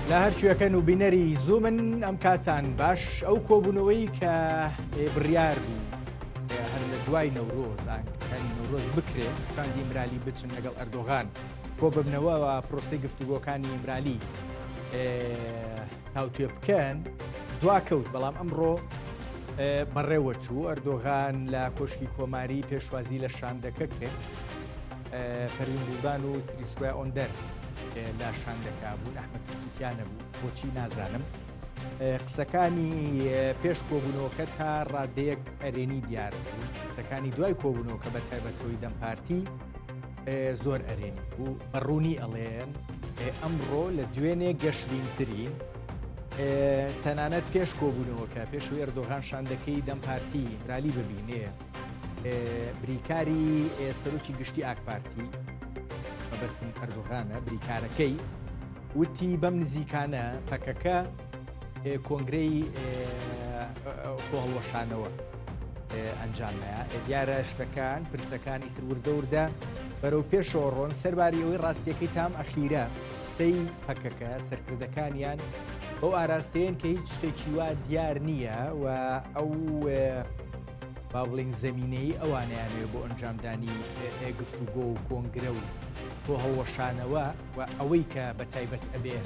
لە هەرچوەکەن و بینەری زوومن ئەم کاتان باش ئەو کۆبوونەوەی کە بڕیار بوو هەر لە دوای نەورۆز ئاکانی نەورۆز بکرێ کاندی ئیمرالی بچن لەگەڵ ئەردۆغان کۆ ببنەوەوە پرۆسی گفتوگۆکانی ئیمرالی هاوتێ بکەن دواکەوت بەڵام ئەمڕۆ بەڕێوە چوو ئەردۆغان لە کۆشکی کۆماری پێشوازی لە شاندەکە کرد پەروین بولدان و سریسوای ئۆندەر لا شاندەکە بوون ئەحمەد تووتیانە بوو بۆچی نازانم قسەکانی پێش کۆبوونەوەکە تا ڕادەیەک ئەرێنی دیار بوون قسەکانی دوای کۆبوونەوەکە بە تایبەتەوەی دەمپارتی زۆر ئەرێنی بوو بەڕوونی ئەڵێن ئەمڕۆ لە دوێنێ گەشتبینترین تەنانەت پێش کۆبوونەوەکە پێشوی ئەردۆغان شاندەکەی دەمپارتی رالی ببینێ بریکاری سەرۆکی گشتی ئاکپارتی بەبەستن ئەردۆغانە بریکارەکەی وتی بەم نزیکانە پەکەکە کۆنگرەی خۆهەڵوەشانەوە ئەنجامەیە دیارە شتەکان پرسەکان ئیتر وردەوردا بەرەو پێشەوە ڕۆن سەرباری ئەوەی ڕاستیەکەی تام ئەخیرە قسەی پەکەکە سەرکردەکانیان بەو ئاراستەیەن کە هیچ شتێکی وا دیار نییە و ئەو با بڵین زەمینەی ئەوانیانێ بۆ ئەنجامدانی گفتوگۆ و کۆنگرە و بۆ هەڵوەشانەوە و ئەوەی کە بە تایبەت ئەبێ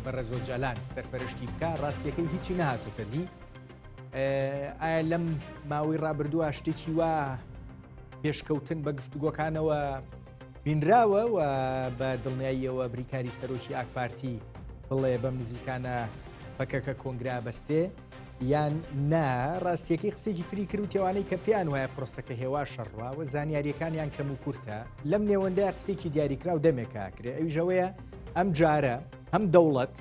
بەڕێز و جەلان سەرپەرشتی بکە ڕاستیەکەی هیچی نهاتوتە دی ئایا لەم ماوەی ڕابردووە شتێکی وا پێشکەوتن بە گفتوگۆکانەوە بینراوە و بە دڵنیاییەوە بریکاری سەرۆکی ئاکپارتی بڵێ بەم نزیکانە پەکەکە کۆنگرا بەستێ یان نا ڕاستیەکەی قسێکی تری کرد و تێوانەی کە پێیان وایە پرۆسەکە هێوا شەڕوە و زانیاریەکانیان کەم و کورتە لەم نێوەندای قسێکی دیاریکرا و دەمێکاکرێ ئەوی ژەوەیە ئەم جارە هەم دەوڵەت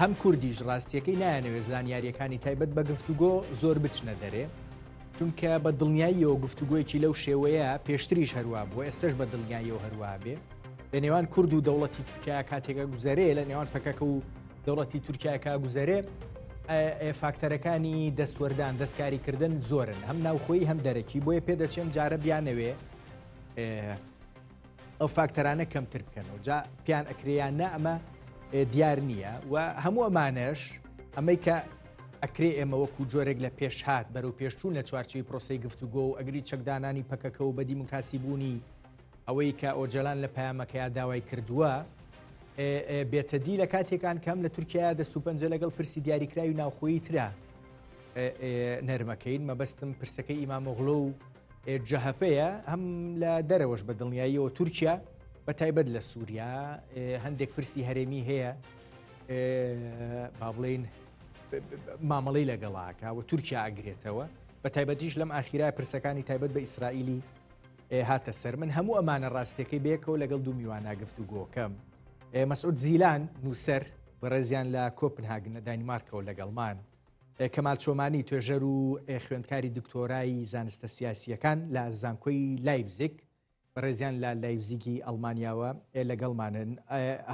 هەم کوردیش ڕاستیەکەی نایانەوێت زانیاریەکانی تایبەت بە گفتوگۆ زۆر بچنە دەرێ چونکە بە دڵنیاییەوە گفتوگۆیەکی لەو شێوەیە پێشتریش هەروە بووە ئێستش بە دڵنیاییەوە هەروە بێ لە نێوان کورد و دەوڵەتی تورکیا کاتێکە گوزەرێ لە نێوان پەکەکە و دەوڵەتی تورکیاکە گوزەرێ فاکتەرەکانی دەستوەردان دەستکاریکردن زۆرن هەم ناوخۆی هەم دەرەکی بۆیە پێدەچێن جارە بیانەوێ ئەو فاکتەرانە کەمتر بکەنەوە جا پیان ئەکریان نە ئەمە دیار نییە و هەموو ئەمانش ئەمەی کە ئەکرێ ئێمە وەکو جۆرێک لە پێشهات بەرەو پێشچوون لە چوارچەی پرۆسی گفتوگۆ و ئەگری چەکدانانی پەکەکە و بەدی منکاسی بوونی ئەوەی کە ئۆجەلان لە پەیامەکەیان داوای کردووە بێتەدی لە کاتێکان کەم لە تورکیا دەست و پەنجە لەگەڵ پرسی دیاریکراوی ناوخۆیی ترا نەرمەکەین مەبەستم پرسەکەی ئیمامۆغڵۆ و جەهەپەیە هەم لە دەرەوەش بە دڵنیاییەوە تورکیا بە تایبەت لە سووریا هەندێک پرسی هەرێمی هەیە با بڵێن مامەڵەی لەگەڵاکە و تورکیا ئاگرێتەوە بە تایبەتیش لەم ئاخیرای پرسەکانی تایبەت بە ئیسرائیلی هاتە سەر من هەموو ئەمانە ڕاستیەکەی بێکەوە لەگەڵ دوو میوانە گفتوگۆکەم مەسعود زیلان نووسەر بەڕێزیان لە کۆپنهاگن لە دانیمارکەوە لەگەڵمان کەمال چۆمانی توێژەر و خوێندکاری دکتۆرای زانستە سیاسیەکان لە زانکۆی لایپزیگ بەڕێزیان لە لایپزیگی ئەڵمانیاوە لەگەڵمانن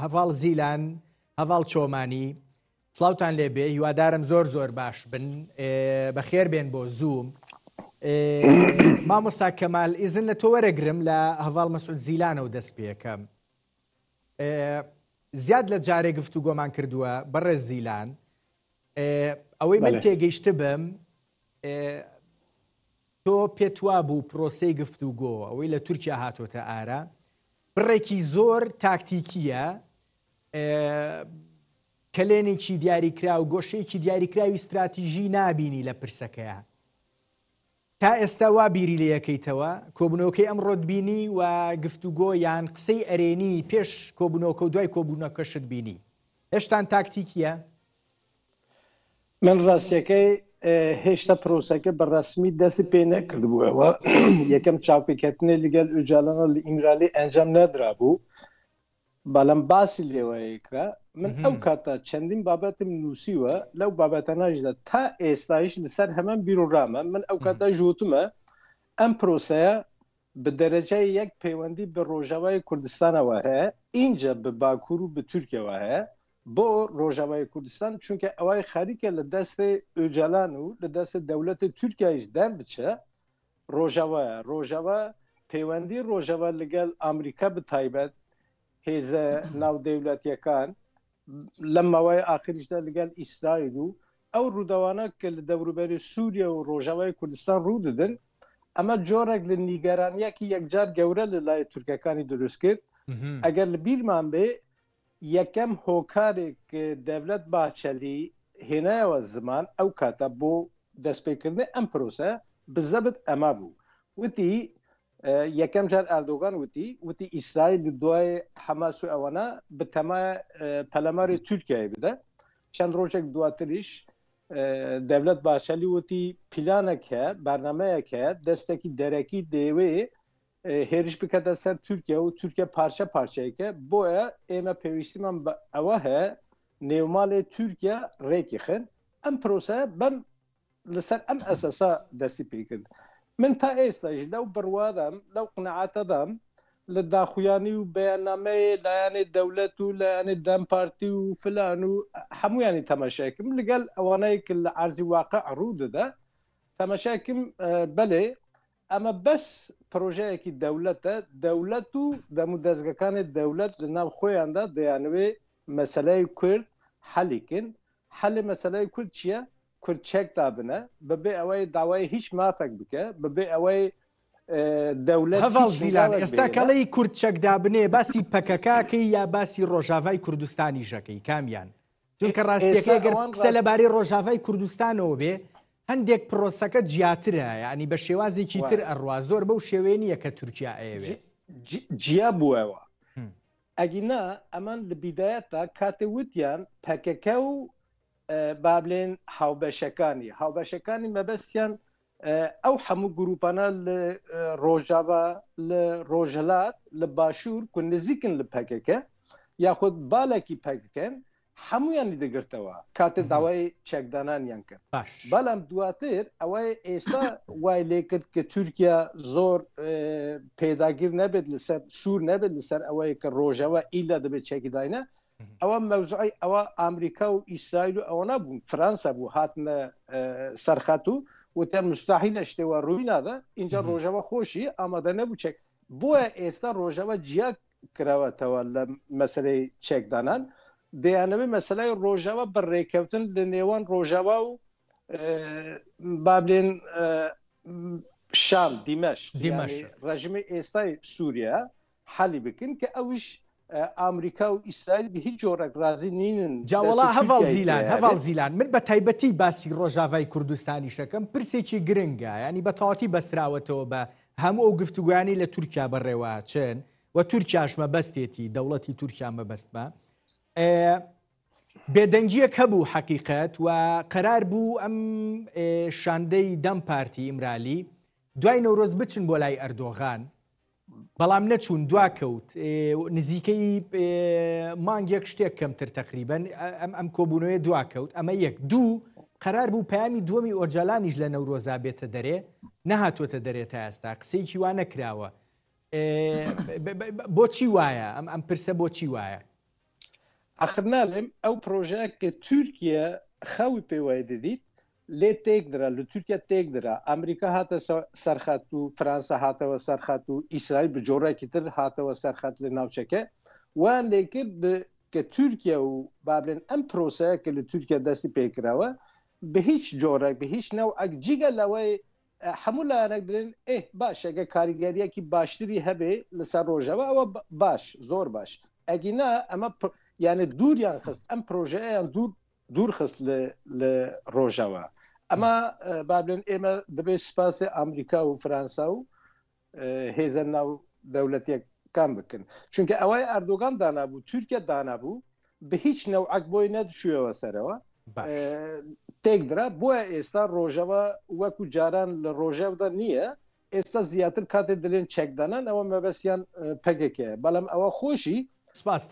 هەڤاڵ زیلان هەڤاڵ چۆمانی سڵاوتان لێبێ هیوادارم زۆر زۆر باش بن بەخێر بێن بۆ زووم مامۆستا کەمال ئیزن لە تۆ وەرەگرم لە هەڤاڵ مەسعود زیلانەوە دەست پێەکەم زیاد لە جارێ گفتوگۆمان کردووە بەڕێز زیلان ئەوەی من تێگەیشت بم تۆ پێتوا بوو پرۆسەی گفتوگۆ ئەوەی لە تورکیا هاتۆتە ئارە بڕێکی زۆر تاکتیکیە کەلێنێکی دیاریکرا و گۆشەیەکی دیاریکراوی استراتیژی نابینی لە پرسەکەیە تا ئێستا وا بیری لە یەکەیتەوە کۆبوونەوەکەی ئەمڕۆ بینی و گفتوگۆ یان قسەی ئەرێنی پێش کۆبوونەوەکە و دوای کۆبوونەکەشت بینی هێشتان تاکتیکیە؟ من ڕاستیەکەی هێشتا پرۆسەکە بە ڕسمی دەستی پێ نەکردبووەوە یەکەم چاوپێکەتنێ لەگەڵ ئۆجەلانە لە ئیمرالی ئەنجام نەدرابوو بەڵام باسی لێوەیەکرا من ئەو کاتە چەندین بابەتم نووسیوە لەو بابەتەناژدا تا ئێستایش لەسەر هەمان بیرۆڕامە من ئەو کاتە ژوتمە ئەم پرۆسەیە بە دەرەجای یەک پەیوەندی بە ڕۆژاوای کوردستانەوە هەیە اینجا بە باکوور و بە تورکیەوە هەیە بۆ ڕۆژاوای کوردستان چونکە ئەوەی خەریکە لە دەستی ئۆجەلان و لە دەستی دەوڵەتی تورکیایش دەردچە ڕۆژاوە پەیوەندی ڕۆژاوە لەگەڵ ئەمریکا بتایبەت هێزە ناودەوڵەتیەکان لەم ماوەی ئاخریشدا لەگەڵ ئیسرائیل و ئەو ڕووداوانە کە لە دەوروبەری سووریا و ڕۆژاوای کوردستان ڕوو دەدن ئەمە جۆرێک لە نیگەرانیەکی یەکجار گەورە لە لای تورکەکانی دروست کرد ئەگەر لە بیرمان بێ یەکەم هۆکارێک دەولەت باچەلی هێنایەوە زمان ئەو کاتە بۆ دەستپێکردنی ئەم پرۆسە بزەبت ئەمە بوو وتی یەکەم جار ئەردۆغان وتی ئیسرائیل دوای حەماس و ئەوەنە بتەمە پەلەماری تورکیای بدە چەند ڕۆژێک دواتریش دەولەت باچەلی وتی پلانێک هەیە بەرنامەیەک هەیە دەستێکی دەرەکی دەیەوێ هێرش بکەتە سەر تورکیا و تورکیا پارچە پارچەیەکە بۆیە ئێمە پێویستیمان بە ئەوە هەیە نێوماڵێ تورکیا ڕێکی خن ئەم پرۆسە بەم لەسەر ئەم ئەساسا دەستی پێ کرد من تا ئێستاش لەو بڕوادەم لەو قنەعاتەدام لە داخویانی و بەیاننامەیە لایەنێ دەولەت و لایەنێ دەمپارتی و فلان و هەمویانی تەماشاکم لەگەڵ ئەوانەیە کە لە عەرزی واقع ڕوو دەدا تەماشاکم بەلێ ئەمە بەس پرۆژەیەکی دەولەتە دەولەت و دەمو دەستگەکانی دەولەت لە ناو خۆیاندا دەیانوێ مەسەلەی کورد حەلیکن حەلی مەسەلەی کورد چییە؟ کورد چێک دابنە بەبێ ئەوەی داوای هیچ مافێک بکە بەبێ ئەوەی دەولەت هەڤاڵ زیلان ئێستا کەڵەی کورد چەکدابنێ باسی پەکەکاکەی یا باسی ڕۆژاوای کوردستانی ژەکەی کامیان چونکە ڕاستیەکەی گەر قسە لەبارەی ڕۆژاوای کوردستانەوە بێ هەندێک پرۆسەکە جیاترە یعنی بە شێوازێکی تر ئەڕوا زۆر بەو شێوەیە نییە کە تورکیا ئەیەوێ جیا بووەوە ئەگینا ئەمان لە بیدایەتە کاتێ وتیان پەکەکە و بابلێن هاوبەشەکانی مەبەستیان ئەو هەموو گروپانە لە ڕۆژاوا لە ڕۆژهەلات لە باشوور کو نزیکن لە پەکەکە یاخود بالێکی پەکەکەن هەمویانی دەگرتەوە کاتێ داوای چەکدانانیان کرد بەڵام دواتر ئەوەی ئێستا وای لێ کرد کە تورکیا زۆر پێداگیر نەبێت لەسەر سوور نەبێت لەسەر ئەوەی کە ڕۆژەوە ئیلا دەبێت چەکیداینە ئەوە مەوزوعی ئەوە ئامریکا و ئیسرائیل و ئەوە نەبوون فرانسا بوو هاتنە سەرخەت و وتیان مستحیلە شتێوە ڕووی نادا اینجا ڕۆژەوە خۆشی ئامادە نەبوو چێک بۆیە ئێستا ڕۆژەوە جیا کراوەتەوە لە مەسلەی چێکدانان دەیانەوێت مەسلەی ڕۆژەوە بەڕێکەوتن لە نێوان ڕۆژەوە و بابلێن شام دیمەش ڕژیمی ئێستای سووریا حەلی بکن کە ئەوش ئامریکا و ئیسرائیل بە هیچ جۆرێک رازی نینن جاوەڵا هەڤاڵ زیلان من بە تایبەتی باسی ڕۆژاوای کوردستانی شەکەم پرسێکی گرنگە ینی بە تەواتی بەستراوەتەوە بە هەموو ئەو گفتوگویانی لە تورکیا بەڕێوە چێن و تورکیاش مەبەستێتی دەوڵەتی تورکیا مەبەستمە بێدەنگیەک هەبوو حەقیقەت و قەرار بوو ئەم شاندەی دەم پارتی ئیمرالی دوای نەورۆز بچن بۆ لای ئەردۆغان بەڵام نەچوون دواکەوت نزیکەی مانگێک شتێک کەمتر تقریبەن ئەم کۆبوونەوەی دواکەوت ئەمە یەک دوو قەرار بوو پەیامی دووەمی ئۆرجەلانیش لە نەورۆزا بێتە دەرێ نەهاتوۆتە دەرێت تا ئێستا قسەیەکی وا نەکراوە بۆچی وایە ئەم پرسە بۆچی وایە ئاخر ناڵێم ئەو پرۆژەیە کە تورکیا خەوی پێوای دەدیت لێ تێک درا لە تورکیا تێک درا ئەمریکا هاتە سەرخەت و فرانسا هاتەوە سەرخەت و ئیسرائیل بە جۆرەکی تر هاتەوە سەرخەت لە ناوچەکە وان لێکرد کە تورکیا و بابلێن ئەم پرۆسەیە کە لە تورکیا دەستی پێکراوە بە هیچ جۆرەك بە هیچ نەوعەک جیگە لەوەی هەموو لایەنێک دێن باش ئەگە کاریگەریەکی باشتری هەبێ لەسەر ڕۆژەوە ئەوە باش زۆر باش ئەگینا ئەمە یانە دووریان خست ئەم پرۆژەیان دوور خست لە ڕۆژەوە ئەمە بابلێن ئێمە دەبێت سپاسی ئەمریکا و فرانسا و هێزە ناو دەوڵەتیەکان بکەن چونکە ئەوەی ئەردۆغان دانابوو تورکیا دانابوو بە هیچ نەوعەک بۆی نەدشووەوە سەرەوە تێک درا بۆیە ئێستا ڕۆژەوە وەکو جاران لە ڕۆژەودا نییە ئێستا زیاتر کاتێک دەڵێن چەکدانان ئەوە مەبەستیان پەکێکە بەڵام ئەوە خۆشی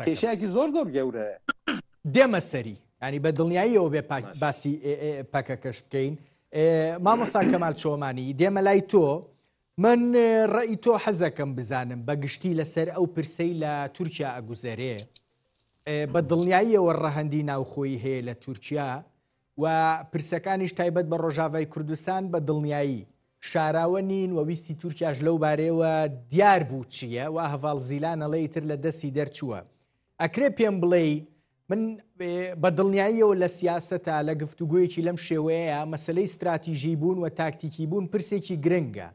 کێشەیەکی زۆر گەورەیە دێمە سەری ینی بە دڵنیاییەوە بێ باسی پەکەکەش بکەین مامۆستا کەمال چۆمانی دێمە لای تۆ من ڕێی تۆ حەزەکەم بزانم بە گشتی لەسەر ئەو پرسەی لە تورکیا ئەگوزارێ بە دڵنیاییەوە ڕەهەندی ناوخۆی هەیە لە تورکیا و پرسەکانیش تایبەت بە ڕۆژاوای کوردستان بە دڵنیایی شاراوە نین و ویستی تورکیاش لەو بارەیەوە دیار بوو چییە و هەڤاڵ زیلانە لەی تر لە دەستی دەرچووە ئەکرێ پێم بڵێ من بە دڵنیاییەوە لە سیاسەتە لە گفتوگویەکی لەم شێوەیە مەسلەی استراتیژی بوون و تاکتیکی بوون پرسێکی گرنگە.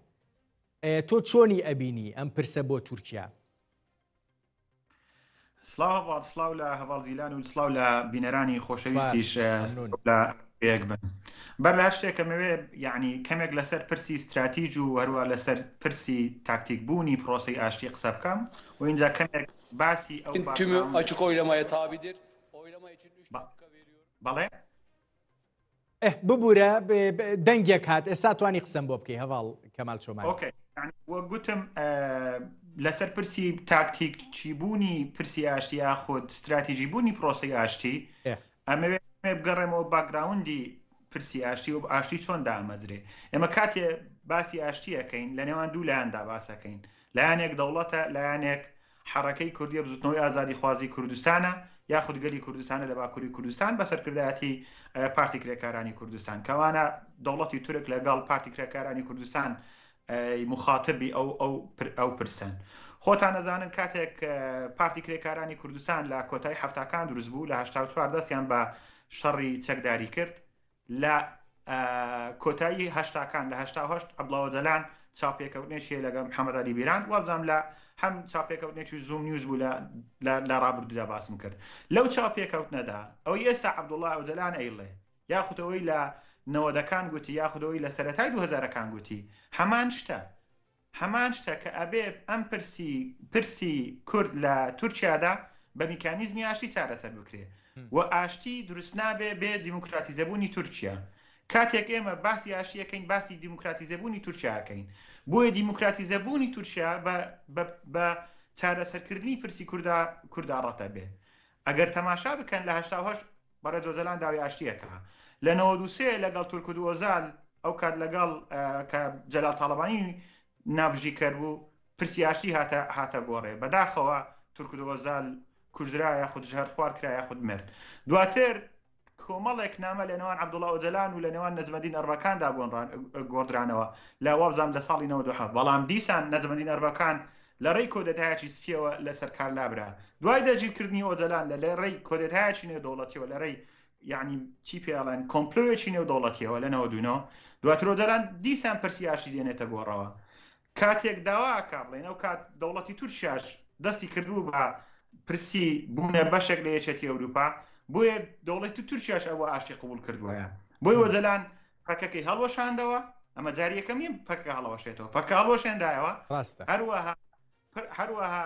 تۆ چۆنی ئەبینی ئەم پرسە بۆ تورکیا؟ سلااو لە هەواڵزیلان و سلااو لە بینەرانی خۆشەویستیش لە پێک بن. بەر لە شتێکەمەوێ یعنی کەمێک لەسەر پرسی استراتیژ و هەروە لەسەر پرسی تاکتیک بوونی پرۆسی ئاشتی قسە بکەم و اینجا kەمێک باسی ئەو tümü açık oylamaya tabidir. Oylama için 3 dakika veriyorum. بەڵێ ببوورە دەنگێک هات ئێستا توانی قسەم بۆ بکەی هەواڵ کەمال چۆمان. ئۆکەی وە گوتم لەسەر پرسی تاکتیک چی بوونی پرسی ئاشتی یاخود استراتیژی بوونی پرۆسی ئاشتی ئەمەوێت بگەڕێمەوە باگراوندی پرسی ئاشتی و ئاشتی چۆن دامەزرێ. ئێمە کاتێ باسی ئاشتیەکەین لە نێوان دوو لایەندا باسەکەین، لایەنێک دەوڵەتە لایەنێک حرەکەی کوردیە بزوتنەوەی ئازادی خوازی کوردستانە یاخود گەلی کوردستانە لە باکووری کوردستان بەسەرکردایەتی پارتی کرێکارانی کوردستان کەوانە دەوڵەتی تورک لەگەڵ پارتی کرێکارانی کوردستان مخاطبی ئەو پرسن. خۆتان نەزانن کاتێک پارتی کرێکارانی کوردستان لە کۆتایی هەفتاکان دروست بوو لە 1970 دەستیان بە شەڕی چەکداری کرد. لە کۆتایی هەشتاکان لە 1970 عەبدوڵڵا ئۆجەلان چاپێکەوتنێکی لەگەڵ محەممەد عەلی بیران وابزانام لە هەم چاپێکەوتنێکی زوم نیوز بوو لە ڕابردوودا باسم کرد. لەو چاپێکەوتنەدا ئەوەی ئێستا عەبدوڵڵا ئۆجەلان ئەیڵێ یاخودەوەی لە 90ەکان گوتی یاخودەوەی لە سەرەتای 2000ەکان گوتی هەمان شتە کە ئەبێ ئەم پرسی کورد لە تورکیادا بە میکانیزمی ئاشتی چارەسەر بکرێ و ئاشتی دروست نابێ بێ دیموکراتیزەبوونی تورکیا. کاتێک ئێمە باسی ئاشتیەکەین باسی دیموکراتیزەبوونی تورکیاکەین بۆیە دیموکراتیزەبوونی تورکیا بە چارەسەرکردنی پرسی کووردا ڕەتە بێ. ئەگەر تەماشا بکەن لە 1970 بەڕێز ئۆجەلان داوای ئاشتیەکە لە 93 لەگەڵ تورک و ئۆزال ئەو کات لەگەڵ کە جەلال تاڵەبانی نابژی کردبوو پرسی ئاشتی هاتە گۆڕێ بەداخەوە تورک و ئۆزال کوژرا یاخود ژهر خوار کرا یاخود مرد. دواتر کۆمەڵێک نامە لە نێوان عەبدوڵڵا ئۆجەلان و لە نێوان نەجمەدین ئەربەکاندا گۆڕدرانەوە لە وابزانام لە ساڵی 97 بەڵام دیسان نەجمەدین ئەربەکان لە ڕێی کۆدەتایەکی سپیەوە لەسەر کار لابرا. دوای دەگیرکردنی ئۆجەلان لە ڕێی کۆدەتایەکی نێودەوڵەتیەوە لە ڕێی یعنی چی پێڵێن کۆمپلۆیەکی نێودەوڵەتیەوە لە 99 دواتر ئۆجەلان دیسان پرسی ئاشتی دێنێتە گۆڕەوە. کاتێک داواکە بڵێن ئەو کات دەوڵەتی تورکیاش دەستی کردبوو بە پرسی بوونە بەشێک لە یەکێتی ئەوروپا بۆیە دەوڵەتی تورکیاش ئەوە ئاشتی قبول کردووەیە. بۆی ئۆجەلان پەکەکەی هەڵوەشاندەوە ئەمە جاری یەکەم نیە پەکە هەڵەوەشێتەوە پەکە هەڵوەشێندایەوە هەروەها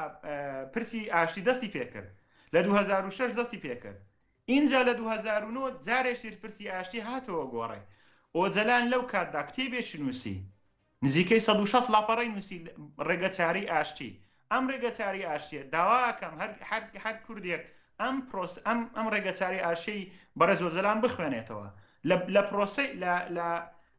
پرسی ئاشتی دەستی پێکرد لە 2006 دەستی پێکرد. اینجا لە 2009 جارێشتر پرسی ئاشتی هاتەوە گۆڕێ. ئۆجەلان لەو کاتدا کتێبێکی نووسی نزیکەی 160 لاپەڕەی نووسی ڕێگەچاری ئاشتی. ئەم ڕێگەچاری ئاشتیە داواکەم هەر کوردێک ئەم ڕێگەچاری ئاشتی بەڕێز ئۆجەلان بخوێنێتەوە لە پرۆسی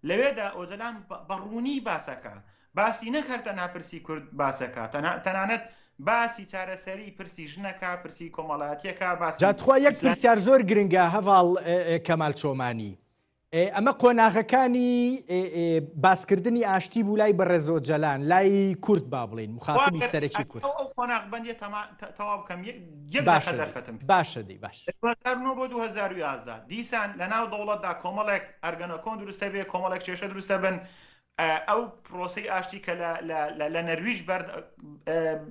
لەوێدا ئۆجەلان بەڕوونی باسەکە باسی نەکردە ناپرسی کورد باسەکە تەنانەت باسی چارەسەری پرسی ژنەکە پرسی کۆمەڵایەتیەکە باسی جاتخوا یەک پرسیار زۆر گرنگە هەواڵ کەمال چۆمانی. ئەمە قۆناغەکانی باسکردنی ئاشتی بوو لای بەڕێز ئۆجەلان لای کورد با بڵین مخاطبی سەرەکی کورد. ئەو قۆناغبەندیە تەواو بکەم باشە دی باش 2009 بۆ 2011 دیسان لەناو دەوڵەتدا کۆمەڵێک ئەرگەنەکۆن دروستە بێ کۆمەڵێک کێشە دروستە بن ئەو پرۆسەی ئاشتی کە لە نەرویژ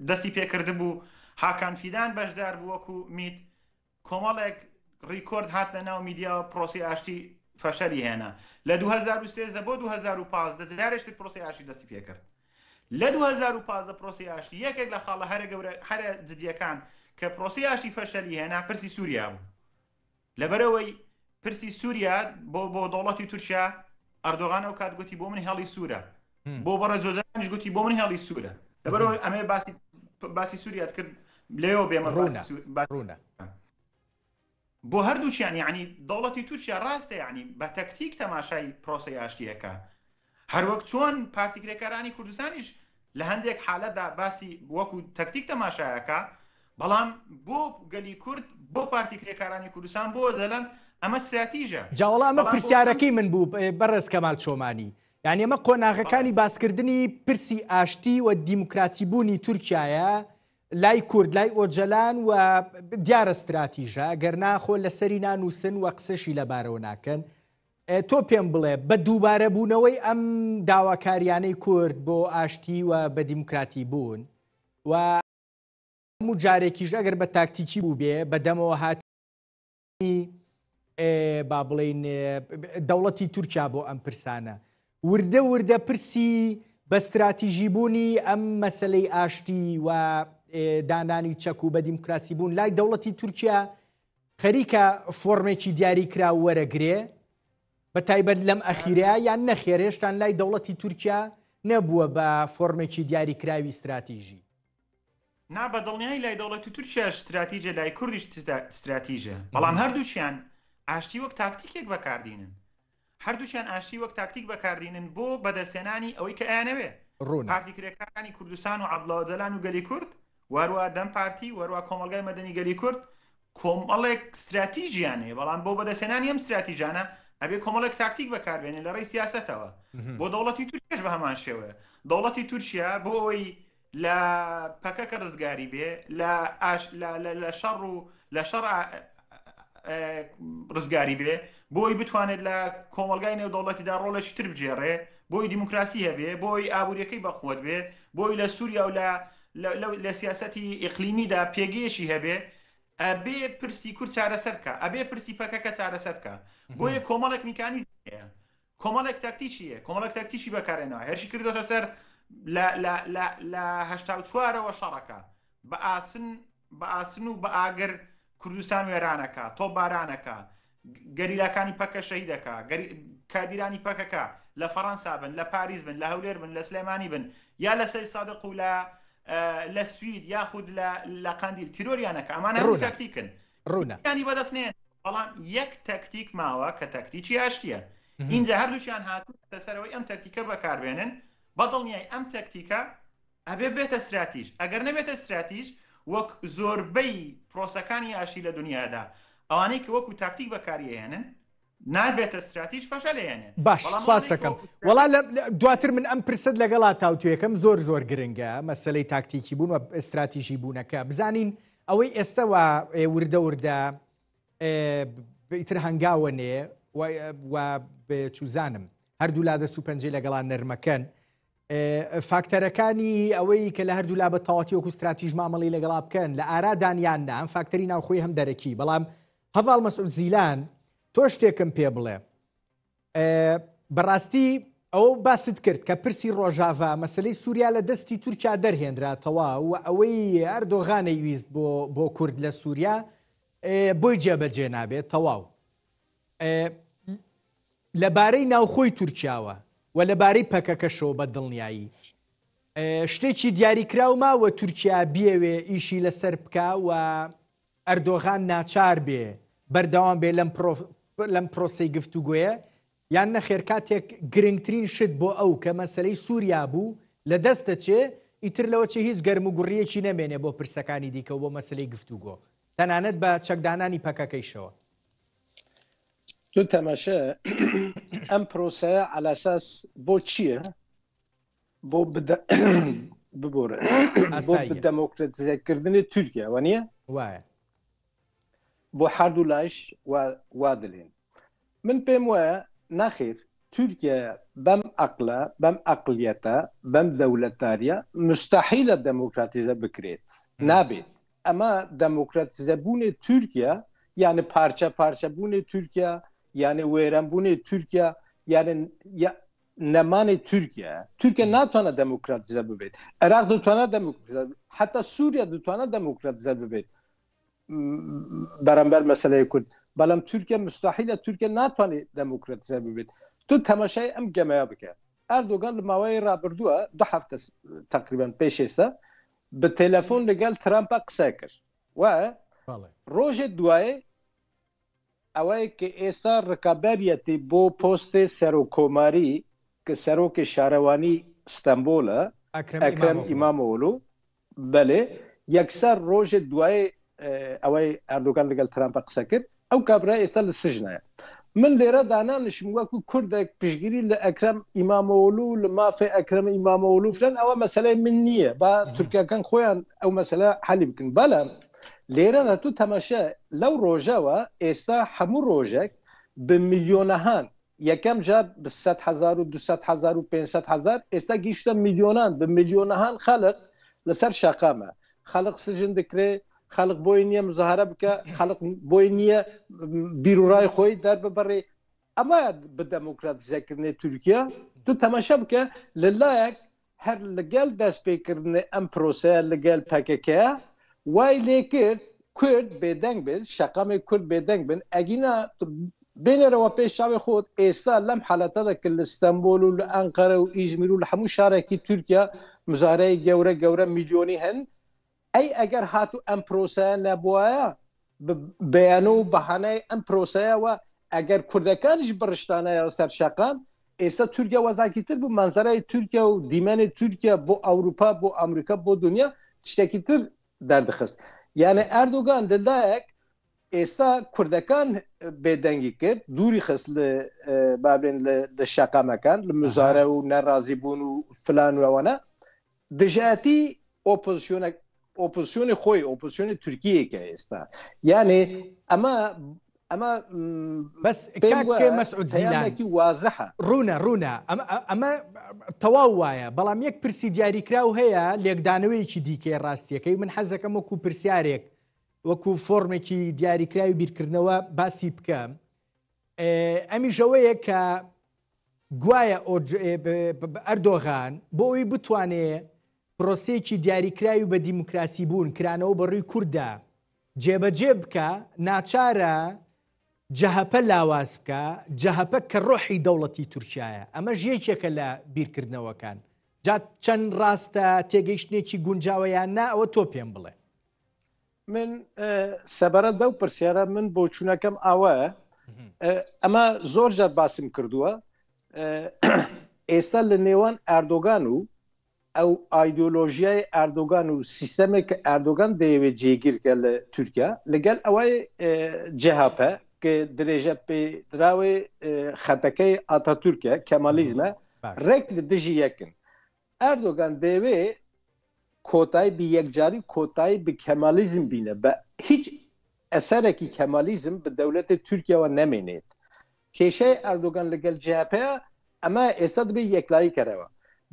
دەستی پێکرد بوو هاکان فیدان بەشدار بوو وەکو میت کۆمەڵێک ڕیکۆرد هات لە ناو میدیا پرۆسی ئاشتی فەشەلی هێنا لە 2013 بۆ 2015 جارێشتر پرۆسی ئاشتی دەستی پێکرد. لە 2015 پرۆسی ئاشتی یەکێک لە خاڵە هەرە جدیەکان کە پرۆسی ئاشتی فەشەلی هێنا پرسی سووریا بوو. لەبەرەوەی پرسی سووریا بۆ دەوڵەتی تورکیا ئەردۆغان ئەو کات گوتی بۆ من هێڵی سوورە بۆ بەڕێز ئۆجەلانیش گوتی بۆ من هێڵی سوورە. لەبەرەوەی ئەمێ باسی سووریات کرد لێەوە بێمە ڕوونە بۆ هەردووچیان یعنی دەوڵەتی تورکیا ڕاستە یعنی بە تەکتیک تەماشای پرۆسی ئاشتیەکە هەروەک چۆن پارتی کرێکارانی کوردستانیش لە هەندێک حالەتدا باسی وەکو تەکتیک تەماشایەکە بەڵام بۆ گەلی کورد بۆ پارتی کرێکارانی کوردستان بۆ ئۆجەلان ئەمە استراتیژە. جاوەڵا ئەمە پرسیارەکەی من بوو بەڕێز کەمال چۆمانی یعنی ئەمە قۆناغەکانی باسکردنی پرسی ئاشتی و دیموکراتی بوونی تورکیایە لای کورد لای ئۆجەلان و دیارە استراتیژە گەر ناخۆ لەسەری نانووسن و قسەشی لەبارەوە ناکەن. تۆ پێم بڵێ بە دووبارە بوونەوەی ئەم داواکاریانەی کورد بۆ ئاشتی و بە دیموکراتی بوون و هەموو جارێکیش ئەگەر بە تاکتیکی بوو بێ بەدەمەوە هاتی با بڵێن دەوڵەتی تورکیا بۆ ئەم پرسانە وردە پرسی بە استراتیژی بوونی ئەم مەسلەی ئاشتی و دانانی چەک و بە دیموکراسی بوون لای دەوڵەتی تورکیا خەریکە فۆرمێکی دیاری کرا وەرەگرێ بە تایبەت لەم ئەخیرەیە یان نەخێرێشتان لای دەوڵەتی تورکیا نەبووە بە فۆرمێکی دیاری کراوی استراتیژی. نا بە دڵنیایی لای دەوڵەتی تورکیا استراتیژە لای کوردیش استراتیژە، بەڵام هەردووچیان ئاشتی وەک تاکتیکێک بەکاردێنن، هەردووچیان ئاشتی وەک تاکتیک بەکاردێنن بۆ بەدەستێنانی ئەوەی کە ئەیانەوێ پارتیکرەکانی کوردستان و عەبدوڵڵا ئۆجەلان و گەلی کورد وەروە دەم پارتی وەروە کۆمەلگای مەدەنی گەلی کورد کۆمەڵێک استراتیژیان هەیە، بەڵام بۆ بەدەستێنانی ئەم استراتیژانە ئەبێ کۆمەڵێک تاکتیک بەکاربێنێ لە ڕێی سیاسەتەوە. بۆ دەوڵەتی تورکیاش بە هەمان شێوەیە، دەوڵەتی تورکیا بۆ ئەوەی لە پەکەکە ڕزگاری بێ لە شەڕ و لە شەڕ ڕزگاری بێ بۆی بتوانێت لە کۆمەلگای نێودەوڵەتیدا ڕۆڵێکی تر بجێڕێ، بۆی دیموکراسی هەبێ، بۆی ئابوووریەکەی بەخۆت بێ، بۆی لە سووریا و لە سیاسەتی ئیقلیمیدا پێگەیەکی هەبێ، ئەبێ پرسی کورد چارەسەرکە، ئەبێ پرسی پەکەکە چارەسەرکە. بۆیە کۆمەڵێک میکانیزم هەیە، کۆمەڵێک تاکتیکیە، کۆمەڵێک تاکتیکی بەکارێنەوە. هێرشی کردۆتە سەر لە 84ەوە شەڕەکە بە ئاسن و بە ئاگر کوردستان وێرانەکە، تۆ بارانەکە، گەریلاکانی پەکە شەهیدەکە، کادیرانی پەکەکە لە فەڕەنسا بن، لە پاریس بن، لە هەولێر بن، لە سلێمانی بن، یا لە سەید سادق و لە سوید یاخود لە قەندیل تیرۆریانەکە، ئەمانە هەموو تاکتیکن ڕوونەکانی بەدەستنێن. بەڵام یەک تاکتیک ماوە کە تاکتیکی ئاشتیە. اینجا هەردووچیان هاتوون سەرەوەی ئەم تاکتیکە بەکاربێنن، بەدڵنیای ئەم تاکتیکە ئەبێ بێتە استراتیژ. ئەگەر نەبێتە استراتیژ وەک زۆربەی پرۆسەکانی ئاشتی لە دنیادا ئەوانەی کە وەکو تاکتیک بەکاریهێنن نابێتە استراتیژ فەشەلێنێ. باش سواز دەکەم. وەڵا دواتر من ئەم پرسەت لەگەڵا تاوتویەکەم زۆر گرنگە مەسەلەی تاکتیکی بوون و استراتیژی بوونەکە. بزانین ئەوەی ئێستاوە وردە ئیتر هەنگاوەنێ و چوزانم هەردوو لا دەست و پەنجەی لەگەڵان نەرمەکەن فاکتەرەکانی ئەوەی کە لە هەردوو لا بە تەواتی وەکو استراتیژ مامەڵی لەگەڵا بکەن لە ئارادانیاننا ئەم فاکتەری ناوخۆی هەم دەرەکی. بەڵام هەڤاڵ مەسعود زیلان تۆ شتێکم پێ بڵێ بەڕاستی ئەوە باست کرد کە پرسی ڕۆژاڤا مەسلەی سووریا لە دەستی تورکیا دەرهێنراتەوە و ئەوەی ئەردۆغانەی ویست بۆ کورد لە سووریا بۆی جێبەجێ نابێت تەواو لەبارەی ناوخۆی تورکیاوە و لەبارەی پەکەکەشەوە بە دڵنیایی شتێکی دیاریکراو ماوە تورکیا بیەوێ ئیشی لەسەر بکە و ئەردۆغان ناچار بێ بەردەوام بێ لەم پرۆسەی گفتوگوۆیە یان نەخێر کاتێک گرنگترین شت بۆ ئەو کە مەسەلەی سووریا بوو لە دەستەچێ ئیتر لەوە چه هیچ گەرم و گوڕیەکی نەمێنێ بۆ پرسەکانی دیکە و بۆ مەسەلەی گفتوگۆ تەنانەت بە چەکدانانی پەکەکەیشەوە. تو تەماشە ئەم پرۆسەیە عەلە ئەساس بۆ چییە؟ بۆ ببۆرە بۆ دەموکراتیزەکردنی تورکیا وانە؟ وایە بۆ هەردوو لایش وا دەڵێن. من پێم وایە ناخێر تورکیا بەم عەقڵە بەم عەقڵیەتە بەم دەوڵەتداریە مستەحیلە دەموکراتیزە بکرێت نابێت. ئەمە دەموکراتیزەبوونی تورکیا یعنی پارچەبوونی تورکیا یعنی وێرانبوونی تورکیا یعنی نەمانی تورکیا ناتوانە دەموکراتیزە ببێت. عێراق دەتوانە دەموکراتیزە حتا سووریا دەتوانە دەموکراتیزە ببێت بەرامبەر مەسەلەی کورد، بەڵام تورکیا مستەحیلە تورکیا ناتوانێت دەموکراتیزە ببێت. تو تەماشای ئەم گەمەیە بکە. ئەردۆغان لە ماوەی ڕابردووە 2 هەفتە تقریبان پێشێستا بە تەلەفۆن لەگەڵ ترامپە قسە کرد و ڕۆژێ دوایێ ئەوەیە کە ئێستا ڕکابەریەتی بۆ پۆستی سەرۆکۆماری کە سەرۆکی شارەوانی ئستەمبۆلە ئەکرەم ئیمامۆغلو بەلێ یەکسەر ڕۆژێ دوایێ ئەوەی ئەردۆغان لەگەڵ ترامپە قسە کرد ئەو کابرا ئێستا لە سژنایە. من لێرە دانانشم وەکو کوردێک پشگیری لە ئەکرەم ئیمامەوەلو لە مافێ ئەکرەم ئیمامەوەلو فرن ئەوە مەسەلەی من نییە با تورکیەکان خۆیان ئەو مەسەلە حەلی بکن بەڵام لێرەدا تو تەماشا لەو ڕۆژەوە ئێستا هەموو ڕۆژێک بە میلیۆنەهان یەکەم جار ب 100,000 و 200,000 و 500,000 ئێستا گیشتە میلیۆنان بە میلیۆنەهان خەڵق لەسەر شەقامە خەڵق سژن دەکرێت خەڵق بۆی نییە مزاهرە بکە خەڵق بۆی نییە بیرروڕای خۆی دەرببڕێ ئەمە بە دەموکراتیزەکردنی تورکیا تو تەماشا بکە لەلایەک هەر لەگەڵ دەستپێکردنی ئەم پرۆسەیە لەگەڵ پەکەکەیە وای لێ کرد کورد بێدەنگ بێت شەقامی کورد بێدەنگ بن ئەگینا بێنەرەوە پێش چاوی خۆت ئێستا لەم حالەتەدا کە لە ئستەمبۆل و لە ئەنقەرە و ئیزمیر و لە هەموو شارێکی تورکیا مزارەی گەورە گەورە میلیۆنی هەن ئەی ئەگەر هاتو ئەم پرۆسەیە نەبووایە بەیانە و بەهانەی ئەم پرۆسەیەوە ئەگەر کوردەکانیش بڕشتانەیە سەر شەقام ئێستا تورکیا وەزاکی تر بوو مەنزەرەی تورکیا و دیمەنی تورکیا بۆ ئەوروپا بۆ ئەمریکا بۆ دنیا تشتێکی تر دەردەخست یعنی ئەردۆگان لەلایەک ئێستا کوردەکان بێدەنگی کرد دووری خست بابێن لە شەقامەکان لە مزارە و نەڕازی بوون و فلان وەوەنە دژاتی ئۆپۆزیسیۆنی خۆی ئۆپۆزیسیۆنی تورکیەکە ئێستا یعنی ئەمە بەس مەسعود زیلانێکی وازەحە ڕوونە ئەمە تەواو وایە بەڵام یەک پرسی دیاریکراو هەیە لێکدانەوەیکی دیکەی ڕاستیەکەی من حەزەکەم وەکو پرسیارێک وەکو فۆرمێکی دیاریکراوی بیرکردنەوە باسی بکەم ئەمیژەوەیە کە گوایە ئەردۆغان بۆ ئەوی بتوانێت پرۆسەیەکی دیاریکراوی بە دیموکراسی بوون کرانەوە بەڕووی کووردا جێبەجێ بکە ناچارە جەهەپە لاواز بکە جەهەپە کە ڕۆحی دەوڵەتی تورکیایە ئەمە ژێکێکە لە بیرکردنەوەکان جا چەند ڕاستە تێگەیشتێکی گونجاوەیان نا ئەوە تۆ پێم بڵێ من سەبارەت بەو پرسیارە من بۆ چوونەکەم ئاوەیە ئەمە زۆر جار باسم کردووە ئێستا لە نێوان ئەردۆگان و ئەو ئایدۆلۆژیای ئەردۆگان و سیستەمێک ئەردۆگان دەیەوێت جێگیرکە لە تورکیا لەگەڵ ئەوەی جەهاپە کە درێژە پێدراوێ خەتەکەی ئاتاتورکە کەمالیزمە ڕێک لە دژی یەکن ئەردۆگان دەیەوێت کۆتایی بە یەکجاری کۆتایی بە کەمالیزم بینە بە هیچ ئەسەرێکی کەمالیزم بە دەوڵەتی تورکیاوە نەمێنێت کێشەی ئەردۆگان لەگەڵ جەهاپەیە ئەمە ئێستا دەبێت یەکلایی کەرەوە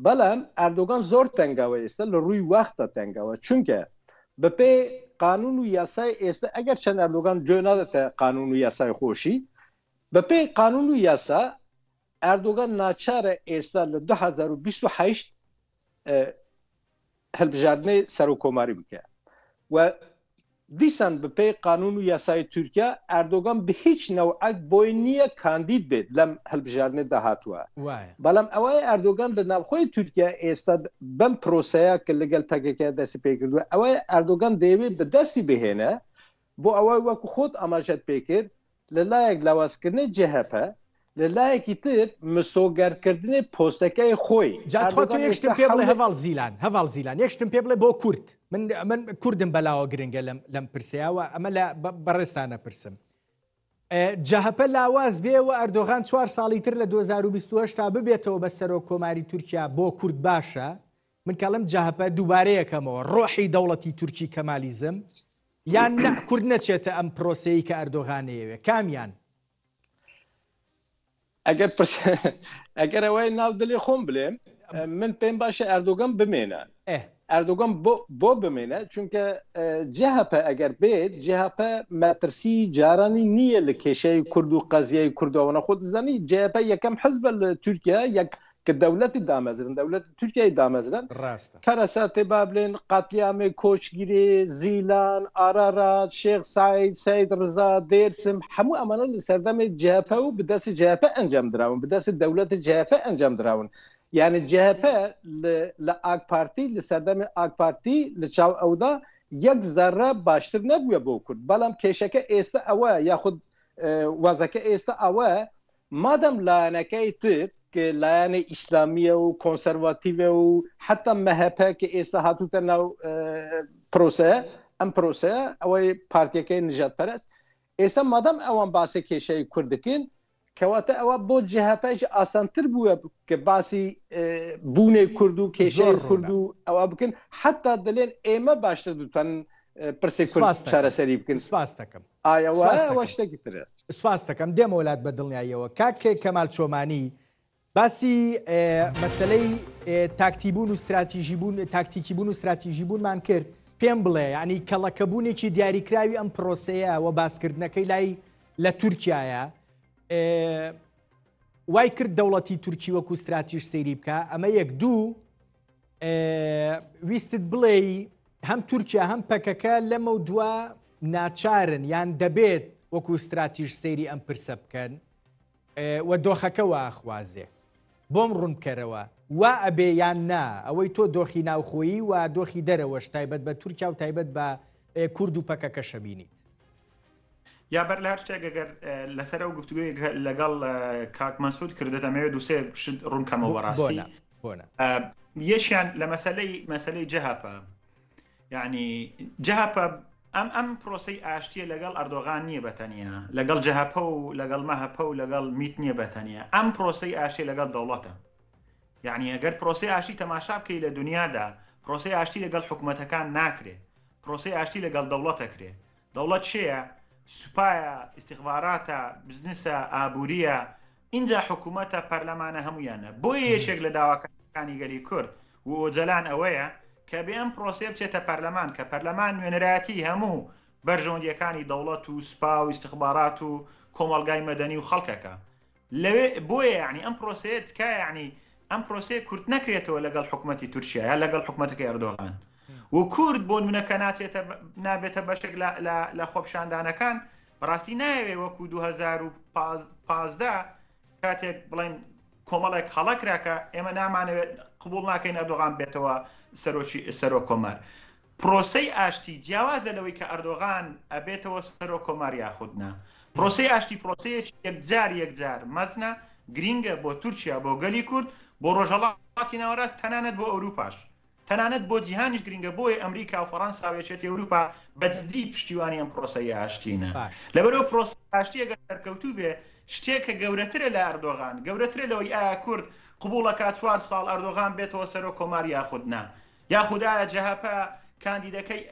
بەڵام ئەردۆگان زۆر تەنگاوە ئێستا لە ڕووی وەختە تەنگاوە چونکە بەپێ قانون و یاسای ئێستا ئەگەر چەند ئەردۆگان گوێ نادەتە قانون و یاسای خۆشی بەپێ قانون و یاسا ئەردۆگان ناچارە ئێستا لە 2028 هەڵبژاردنەی سەر و کۆماری بکە و دیسان بەپێ قانون و یاسای تورکیا ئەردۆگان بە هیچ نەوعەک بۆی نییە کاندید بێت لەم هەڵبژاردنە داهاتووە بەڵام ئەوەی ئەردۆگان لە ناوخۆی تورکیا ئێستا بەم پرۆسەیە کە لەگەڵ پەکێکە دەستی پێ کردووە ئەوەی ئەردۆگان دەیەوێت بە دەستی بهێنە بۆ ئەوەی وەکو خۆت ئاماژەت پێکرد لەلایەک لاوازکردنی جەهەپە لەلایەکی تر مسۆگەرکردنی پۆستەکەی خۆی یەکشتم پێ بڵێ هەڤاڵ زیلان یەکشتم پێ بڵێ بۆ کورد من کوردم بەلاوە گرنگە لەم پرسیاوە ئەمە لە بەڕێستانە پرسم جەهەپە لاواز بێەوە ئەردۆغان 4 ساڵی تر لە 2028 تا ببێتەوە بە سەرۆک کۆماری تورکیا بۆ کورد باشە من کەڵم جەهەپە دووبارەیەکەمەوە ڕۆحی دەوڵەتی تورکی کەمالیزم یان کورد نەچێتە ئەم پرۆسەیە کە ئەردۆغانەیەوێ کامیان ئەگەر ئەوەی ناو دڵی خۆم بڵێم من پێم باشە ئەردۆگان بمێنە ئەردۆگان بۆ بمێنە چونکە جەهەپە ئەگەر بێت جەهەپە مەترسی جارانی نییە لە کێشەی کورد و قەزیای کوردەوەنە خۆت زانی جەهەپە یەکەم حزبە لە تورکیا یەک کە دەوڵەتی دامەزرن دەوڵەتی تورکیای دامەزرن کەرەسا تێبا بڵێن قاتلیامێ کۆچگیری زیلان ئارارات شێخ سعید ڕزا دێرسم هەموو ئەمانە لە سەردەمی جەهەپە و بەدەستی جەهەپە ئەنجام دراون بەدەستی دەوڵەتی جەهەپە ئەنجام دراون یعنی جەهەپە لە ئاک پارتی لە سەردەمی ئاک پارتی لە چاو ئەودا یەک زەرە باشتر نەبووە بۆ کورد بەڵام کێشەکە ئێستا ئەوە یاخود وازەکە ئێستا ئەوە مادەم لایەنەکەی تر کە لایەنی ئیسلامیە و کۆنسەرواتیڤە و حتا مەهەپە کە ئێستا هاتووتە ناو پرۆسەیە ئەم پرۆسەیە ئەوەی پارتیەکەی نژادپەرست ئێستا مادەم ئەوان باسی کێشەی کوردەکەن کەواتە ئەوە بۆ جیهاپایش ئاسانتر بووە کە باسی بوونێ کورد و کێشەی کورد و ئەوە بکەن حتا دەڵێن ئێمە باشتر دەتوانن پرسێ کورد چارەسەری بکەن. سوپاس دەکەم. ئایەوە شتێکی ترە. سوپاس دەکەم دێمە وڵات بە دڵنیاییەوە. کاک کەمال چۆمانی باسی مەسلەی تاکتیبوون و تاکتیکیبوون و استراتیژیبوونمان کرد. پێم بڵێ ینی کەڵەکەبوونێکی دیاریکراوی ئەم پرۆسەیە و باسکردنەکەی لای لە تورکایە وای کرد دەوڵەتی تورکی وەکو استراتیژ سەیری بکە. ئەمە یەک دوو ویستت بڵێ هەم تورکیا هەم پەکەکە لەمە دووە ناچارن یان دەبێت وەکو استراتیژ سەیری ئەم پرسە بکەن و دۆخەکەەوە ئاخوازێ بۆم ڕوونکەرەوە وا ئەبێ یان نا ئەوەی تۆ دۆخی ناوخۆیی و دۆخی دەرەوەش تایبەت بە تورکیا و تایبەت بە کورد و پەکەکە شەبینیت. یا بەر لە هەر شتێک ئەگەر لەسەر ئەو گفتوگوی لەگەڵ کاک مەسعود کردێت ئەمەوێت دووسێ ڕوونکەمەوە بەڕاستی یەکیان لە مەسەلەی جەهاپە یعنی جەهاپە ئەم پرۆسەی ئاشتیە لەگەڵ ئەردۆغان نییە بەتەنیا لەگەڵ جەهاپە و لەگەڵ مەهەپە و لەگەڵ میت نییە بەتەنیا ئەم پرۆسەی ئاشتی لەگەڵ دەوڵەتە. یعنی ئەگەر پرۆسەی ئاشتی تەماشا بکەی لە دنیادا پرۆسەی ئاشتی لەگەڵ حکوومەتەکان ناکرێ پرۆسەی ئاشتی لەگەڵ دەوڵەتەکرێ. دەوڵەت چییە؟ سوپایە، استیخباراتە، بزنسە، ئابووریە، اینجا حکوومەتە پەرلەمانە هەمویانە. بۆ یەکێک لە داواکانی گەلی کورد و ئۆجەلان ئەوەیە کە بێ ئەم پرۆسێ بچێتە پەرلەمان کە پەرلەمان نوێنەرایەتی هەموو بەرژەوەندیەکانی دەوڵەت و سوپا و استیخبارات و کۆمەڵگای مەدەنی و خەڵکەکە لەوێ بۆیە یعنی ئەم پرۆسەیە تکایە یعنی ئەم پرۆسەیە کورد نەکرێتەوە لەگەڵ حکوومەتی تورکیا یا لەگەڵ حکوومەتەکەی ئەردۆغان و کورد بۆ نمونەکە نابێتە بەشێک لە خۆپشاندانەکان بەڕاستی ناوێ وەکو 2015 کاتێک بڵێن کۆمەڵێک هەڵەکراکە ئێمە نامانەوێت قبول ناکەین ئەردۆغان بێتەوە سەرۆک کۆمار. پرۆسەی ئاشتی جیاوازە لەوەی کە ئەردۆغان ئەبێتەوە سەرۆک کۆمار یاخودنا. پرۆسەی ئاشتی پرۆسەیەکی یەکجار مەزنە گرینگە بۆ تورکیا بۆ گەلی کورد بۆ ڕۆژهەڵاتی ناوەڕاست تەنانەت بۆ ئەوروپاش تەنانەت بۆ جیهانیش گرینگە بۆی ئەمریکا و فەڕەنسا و یەکێتی ئەوروپا بەجددی پشتیوانی ئەم پرۆسەی ئاشتینە. لەبەرەوە پرۆسەی ئاشتی ئەگەر سەرکەوتوو بێ شتێکە گەورەترە لە ئەردۆغان گەورەترە لەوەی ئایا کورد قبوڵەکە 4 ساڵ ئەردۆغان بێتەوە سەرۆک کۆمار یاخودنا یاخودایە جەهاپە کاندیدەکەی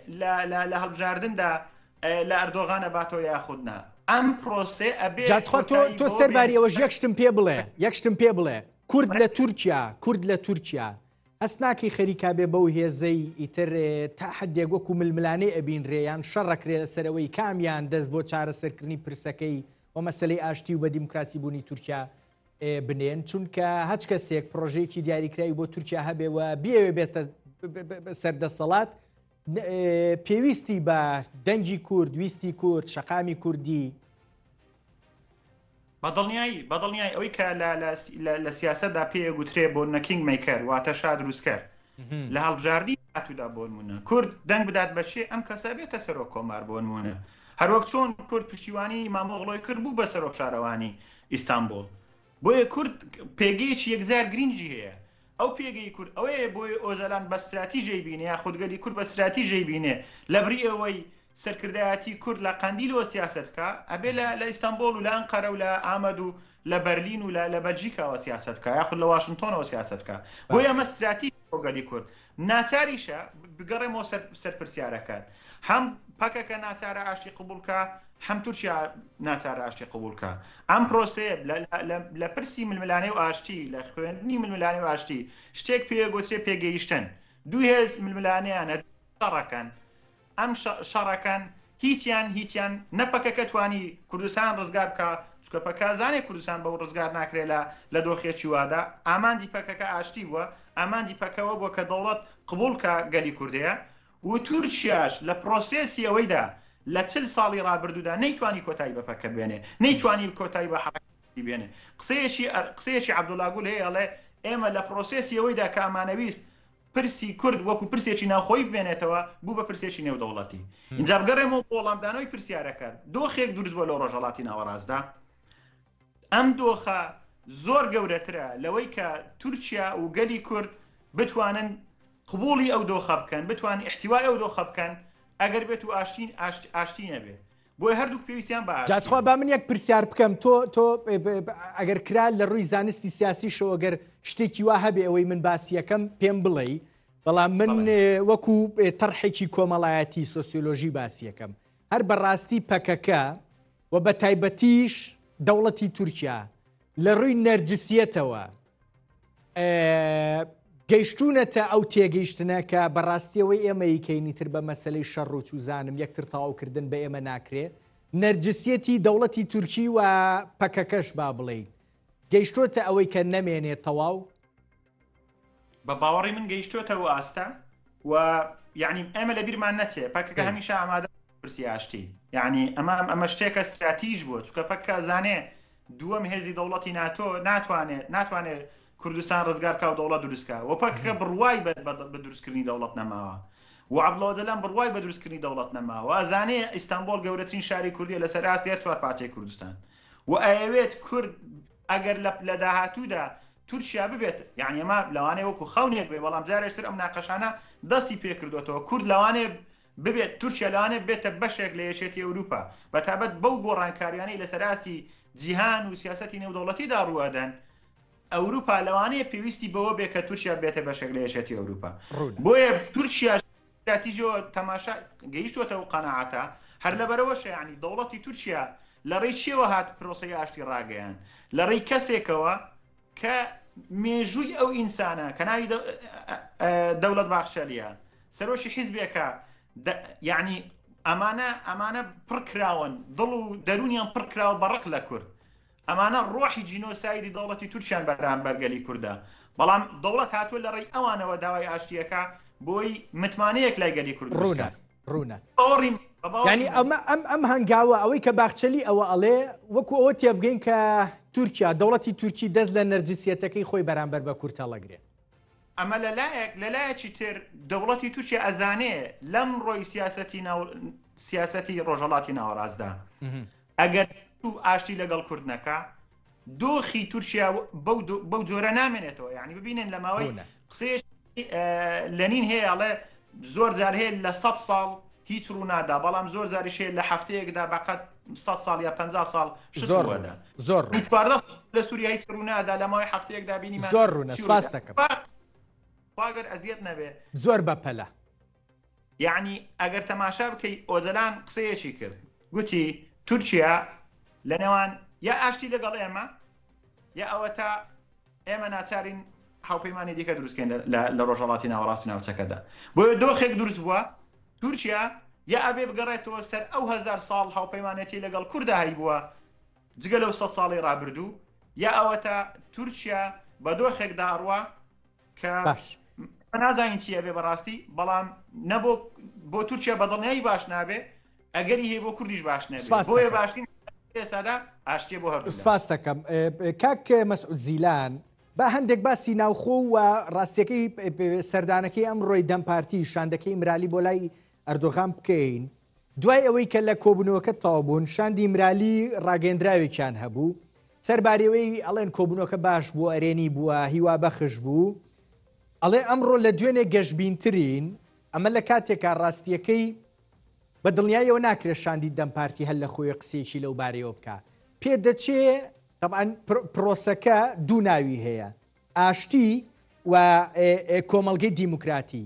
لە هەڵبژاردندا لە ئەردۆغانە باتەوە یاخودنا. ئەم پرۆسێ ئەبێ تۆ سەرباری ئەوەش یەکشتم پێ بڵێ کورد لە تورکیا هەست ناکەی خەریکا بێ بەو هێزەی ئیتر تا حدێک وەکو ململانەی ئەبینرێیان شەڕەکرێ لەسەرەوەی کامیان دەست بۆ چارەسەرکردنی پرسەکەی و مەسلەی ئاشتی و بە دیموکراتی بوونی تورکیا بنێن چونکە هەچ کەسێک پرۆژەیەکی دیاریکراوی بۆ تورکیا هەبێەوە بیەوێ بێتە سەردەسەڵات پێویستی بە دەنگی کورد ویستی کورد شەقامی کوردی بەدڵنیایی ئەوەی کە لە سیاسەتدا پێ گوترێ بۆ نەکینگ میکەر واتە شا دروستکەر لە هەڵبژاردی هاتوودا بۆ نمونە کورد دەنگ بدات بەچێ ئەم کەسە بێتە سەرۆک کۆمار بۆ نمونە هەروەک چۆن کورد پشتیوانی مامۆغڵۆی کرد بوو بە سەرۆک شارەوانی ئیستانبول. بۆیە کورد پێگەیەکی یەکجار گرنگی هەیە ئەو پێگەی کورد ئەوەیە بۆی ئۆزەلان بە استراتیژەی بینێ یا خودگەلی کورد بە استراتیژەی بینێ لە بری ئەوەی سەرکردایەتی کورد لە قەندیلەوە سیاست بکە ئەبێ لە ئیستانبول و لە ئەنقەرە و لە ئامەد و لە بەرلین و لە بەلژیکاوە سیاست بکە یاخود لە واشنگتۆنەوە سیاست بکە. بۆیە ئەمە استراتیژی خۆگەلی کورد ناچاریشە بگەڕێمەوە سەر پرسیارەکەات هەم پەکەکە ناچارە ئاشتی قبولکە هەم تورکیا ناچارە ئاشتی قبولکە. ئەم پرۆسێ لە پرسی ململانەی و ئاشتی لە خوێندنی ململانەی و ئاشتی شتێک پێگوترێ پێگەیشتن دوو هێز ململانەیانە شەڕەکەن ئەم شەڕەکان هیچیان نەپەکەکە توانی کوردستان ڕزگار بکە چکە پەکازانێک کوردستان بەو ڕزگار ناکرێت لە دۆخێکی وادا ئامانجی پەکەکە ئاشتی بووە ئامانجی پەکەوە بۆ کە دەوڵەت قبولکە گەلی کوردەیە و تورکیاش لە پرۆسێسی ئەوەیدا لە 40 ساڵی ڕابردوودا نەیتوانی کۆتایی بە پەکە بێنێ نەیتوانی کۆتایی بە حەرەکەتی بێنێ. قسەیەکی عەبدوڵاگول هەیە ئەڵێ ئێمە لە پرۆسێسی ئەوەیدا کە ئامانەویست پرسی کورد وەکو پرسێکی ناوخۆی بێنێتەوە بوو بە پرسێکی نێودەوڵەتی. اینجا بگەڕێمەوە بۆ وەڵامدانەوەی پرسیارەکە دۆخێک دروست بووە لە ڕۆژهەڵاتی ناوەڕاستدا ئەم دۆخە زۆر گەورەترە لەوەی کە تورکیا و گەلی کورد بتوانن قبوڵی ئەو دۆخە بکەن بتوانن احتیوای ئەو دۆخە بکەن ئەگەر بێت و ئاشتی نەبێ بۆی هەردوو پێویستیان باش جاتخوا با من یەک پرسیار بکەم تۆ ئەگەر کرا لە ڕووی زانستی سیاسیشەوە ئەگەر شتێکی وا هەبێ ئەوەی من باسیەکەم پێم بڵێ بەڵام من وەکو تەرحێکی کۆمەڵایەتی سۆسیۆلۆژی باسیەکەم هەر بەڕاستی پەکەکە و بە تایبەتیش دەوڵەتی تورکیا لە ڕووی نەرجسیەتەوە گەیشتونەتە ئەو تێگەیشتنە کە بەڕاستیەوەی ئێمە یکەینی تر بە مەسلەی شەڕ و چوزانم یەکتر تەواوکردن بە ئێمە ناکرێت نەرجسیەتی دەوڵەتی تورکی و پەکەکەش با بڵێین گەیشتۆتە ئەوەی کە نەمێنێت تەواو بە باوەڕی من گەیشتۆتەوە ئاستا و یعنی ئێمە لە بیرمان نەچێ پەکەکە هەمیشە ئامادە پرسی ئاشتی یعنی ئەمە شتێکە استراتیژ بووە چونکە پەکە زانێ دووەم هێزی دەوڵەتی ناتۆ ناتوانێت کوردستان ڕزگارکە و دەوڵەت دروستکە و پەکەکە بڕوای بە دروستکردنی دەوڵەت نەماوە و عەبدوڵڵا بڕوای بە دروستکردنی دەوڵەت نەماوە ئەزانێ ئیستانبول گەورەترین شاری کوردیە لەسەر ئاستی چوار پارچەی کوردستان و ئەیەوێت کورد ئەگەر لە داهاتوودا تورکیا ببێت یعنی ئەمە لەوانەیە وەکو خەونێک بێ بەڵام جارێشتر ئەم ناقەشانە دەستی پێکردوێتەوە کورد لەوانەیە ببێت تورکیا لەوانێت بێتە بەشێک لە یەکێتی ئەوروپا بەتابەت بەو گۆڕانکاریانەی لەسەر ئاستی جیهان و سیاسەتی نێودەوڵەتیدا ڕوادەن ئەوروپا لەوانەیە پێویستی بەوە بێت کە تورکیا بێتە بەشێک لە یەکێتی ئەوروپا بۆیە تورکیا استراتیژیەوە تەماشا گەیشتوەتەوە قەناعەتە هەر لەبەرەوەشە یعنی دەوڵەتی تورکیا لە ڕێی چیەوە هات پرۆسەی ئاشتی ڕاگەیان لە ڕێی کەسێکەوە کە مێژووی ئەو ئینسانە کە ناوی دەوڵەت باخشەلیە سەرۆشی حیزبێکە یعنی ئەمانە پڕکراون دڵ و دەرونیان پڕکراوە بەڕق لە کورد ئەمانە ڕۆحی جینۆسایدی دەوڵەتی تورکیان بەرامبەرگەلی کووردە بەڵام دەوڵەت هاتووە لە ڕێی ئەوانەوە داوای ئاشتیەکە بۆی متمانەیەک لای گەلی کوردستان ڕوونە ینی ئەم هەنگاوە ئەوەی کە باخچەلی ئەوە ئەڵێ وەکو ئەوە تێبگەین کە تورکیا دەوڵەتی تورکی دەست لە نەرجسیەتەکەی خۆی بەرامبەر بە کورد هەڵەگرێت ئەمە لەلایەکی تر دەوڵەتی تورکیا ئەزانێ لەم ڕۆی سیاسەتی ڕۆژهەڵاتی ناوەڕاستدا ئەگەر تو ئاشتی لەگەڵ کورد نەکا دۆخی تورکیا بەو جۆرە نامێنێتەوە یعنی ببینن لە ماوەی قسەیەکی لەنین هەیە ئەڵێ زۆر جار هەیە لە 100 ساڵ هیچ ڕوونادا بەڵام زۆر جاریش هەیە لە هەفتەیەکدا بەقەت 100 ساڵ یا 50 ساڵ زۆر لە سووریا هیچ ڕوونادا لە ماوەی هەفتەیەکدا بینیمان زۆر ڕوونە سپاس دەکەم خواگەر ئەزیەت نەبێ زۆر بەپەلە یعنی ئەگەر تەماشا بکەی ئۆجەلان قسەیەکی کرد گوتی تورکیا لە نێوان یا ئاشتی لەگەڵ ئێمە یا ئەوە تا ئێمە ناچارین هاوپەیمانی دیکە دروستکەین لە ڕۆژهەڵاتی ناوەڕاستی ناوچەکەدا بۆیە دۆخێک دروست بووە تورکیا یا ئەبێ بگەڕێتەوە سەر ئەو 1000 ساڵ هاوپەیمانەتی لەگەڵ کووردا هەی بووە جگە لەو 100 ساڵی ڕابردوو یا ئەوە تا تورکیا بە دۆخێکدا ڕوە کە نازانین چیە بێ بەڕاستی بەڵام نەبۆ بۆ تورکیا بەدڵنیایی باش نابێ ئەگەری هەیە بۆ کوردیش باش نابێ بۆیە باشترین ئێسادا ئاشتیە بۆ هەردوو سپاس دەکەم کاک مەسعود زیلان با هەندێک باسی ناوخۆ و ڕاستیەکەی سەردانەکەی ئەم ڕۆی دەمپارتی شاندەکەی مرالی بۆ لای ئەردۆغان بکەین دوای ئەوەی کە لە کۆبوونەوەکە تەواوبوون شاندی مرالی ڕاگەندراوێکیان هەبوو سەربارەوەی ئەڵێن کۆبوونەوەکە باش بوو ئەرێنی بووە هیوا بەخش بوو ئەڵێ ئەمڕۆ لە دوێنێ گەشتبینترین ئەمە لە کاتێکا ڕاستیەکەی بە دڵنیایەوە ناکرێت شاندی دەمپارتی هەل لە خۆی قسێکی لەو بارەوە بکە پێ دەچێ طبعاً پرۆسەکە دوو ناوی هەیە ئاشتی و کۆمەڵگەی دیموکراتی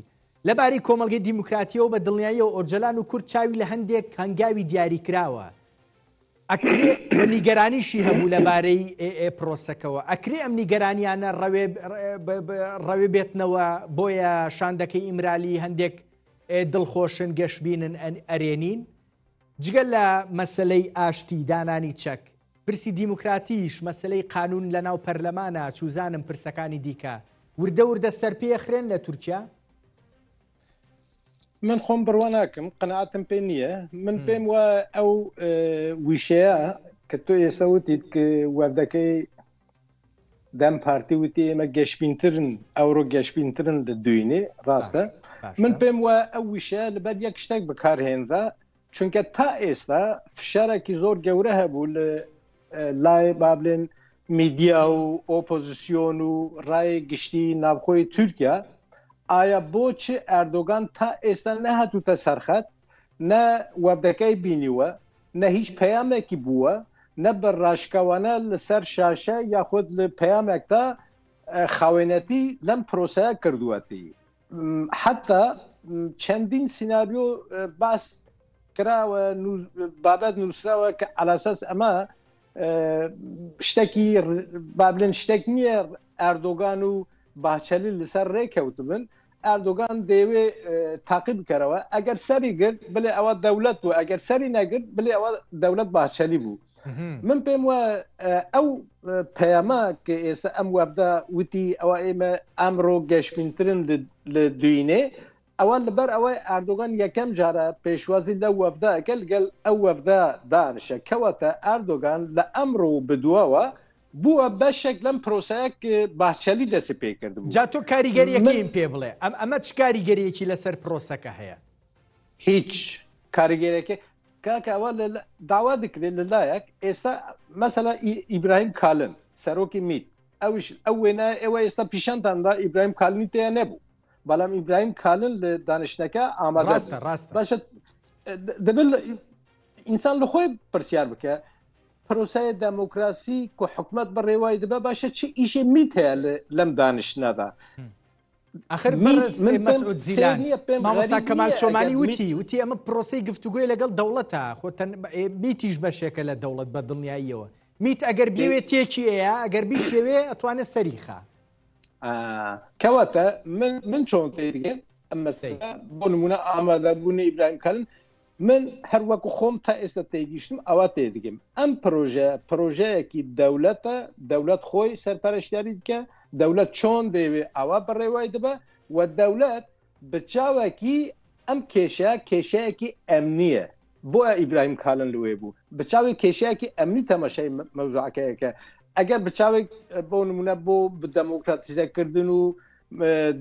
لەبارەی کۆمەڵگەی دیموکراتیەوە بە دڵنیاییەوە ئۆرجەلان و کورد چاوی لە هەندێک هەنگاوی دیاری کراوە ئەکرێ بە نیگەرانیشی هەبوو لەبارەی پرۆسەکەەوە ئەکرێ ئەم نیگەرانیانە ڕەوێ بێتنەوە بۆیە شاندەکەی ئیمرالی هەندێک دڵخۆشن گەشتبینن ئەرێنین جگە لە مەسلەی ئاشتی دانانی چەک پرسی دیموکراتیش مەسلەی قانون لە ناو پەرلەمانە چوزانم پرسەکانی دیکە وردە سەر پێخرێن لە تورکیا من خۆم بڕوا ناکەم قەنەعەتم پێ نییە من پێم وە ئەو ویشەیە کە تۆ ئێستا وتیت کە وەردەکەی دەم پارتی وتی ئێمە گەشتبینترن ئەوڕۆ گەشتبینترن لە دوینێ ڕاستە من پێم وە ئەو ویشە لەبەر یەک شتێک بەکارهێنرا چونکە تا ئێستا فشارێکی زۆر گەورە هەبوو لە لای با بڵێن میدیا و ئۆپۆزیسیۆن و ڕای گشتی ناوخۆی تورکیا ئایا بۆچی ئەردۆگان تا ئێستا نەهاتووتە سەرخەت نە وەردەکەی بینیوە نە هیچ پەیامێکی بووە نە بە ڕاشکەوانە لەسەر شاشە یاخود لە پەیامێکدا خاوێنەتی لەم پرۆسەیە کردووەتی حتا چەندین سیناریۆ باس کراوە بابەت نووسراوە کە ئالاساس ئەمە شتێکی بابلێن شتێک نییە ئەردۆگان و باچەلی لەسەر ڕێکەوت بن ئەردۆگان دەیەوێ تاقی بکەرەوە ئەگەر سەری گرت بڵێ ئەوە دەولەت بوو ئەگەر سەری نەگرت بڵێ ئەوە دەولەت باچەلی بوو من پێم وە ئەو پەیامە کە ئێستا ئەم وەفدا وتی ئەوە ئێمە ئەمڕۆ گەشتبینترن لە دوینێ ئەوە لەبەر ئەوەی ئەردۆگان یەکەم جارە پێشوازی لە وەفداکە لەگەڵ ئەو وەفدا دانیشە کەواتە ئەردۆگان لە ئەمڕۆ بدووەوە بووە بەشێک لەم پرۆسەیەک باچەلی دەستی پێکرد بوو. جا تۆ کاریگەریەکەیم پێ بڵێ ئەمە چ کاریگەریەکی لەسەر پرۆسەکە هەیە؟ هیچ کاریگەرێکی کاکەوە داوا دەکرێت لەلایەک ئێستا مەسەلا ئیبراهیم کالن سەرۆکی میت ئەوش ئەو وێنە ئێوە ئێستا پیشەنتاندا ئیبراهیم کالنی تێ نەبوو بەڵام ئیبراهیم کالن لە دانیشتەکە ئامادە باشە دەبێت ئینسان لە خۆی پرسیار بکە پرۆسەیە دەموکراسی کە حکومەت بەڕێوای دەبە باشە چه ئیشێ میت هەیە لەم دانیشتنەدا آخر مەسعود زیلان مامۆستا کەمال چۆمانی وتی ئەمە پرۆسەی گفتوگوی لەگەڵ دەوڵەتە خۆتەن میتیش بەشێکە لە دەوڵەت بە دڵنیاییەوە میت ئەگەر بێوێت تێکی ئەیە ئەگەر بیشێوێ ئەتوانێت سەریخە کەواتە من چۆن تێگەن ئەمە بۆ نمونە ئامادەبوونی ئیبراهیم کالن من هەروەکو خۆم تا ئێستا تێگەیشتم ئەوە تێدەگەم ئەم پرۆژەیەکی دەولەتە دەولەت خۆی سەرپەرشتیاری بکە دەولەت چۆن دەیەوێت ئەوە بەڕێوای دەبە و دەولەت بچاوێکی ئەم کێشەیەکی ئەمنیە بۆ ئیبراهیم کالن لێ بوو بچاوی کێشەیەکی ئەمنی تەماشای مەوزوعەکەیەکە ئەگەر بچاوێک بۆ نمونە بۆ دەموکراتیزەکردن و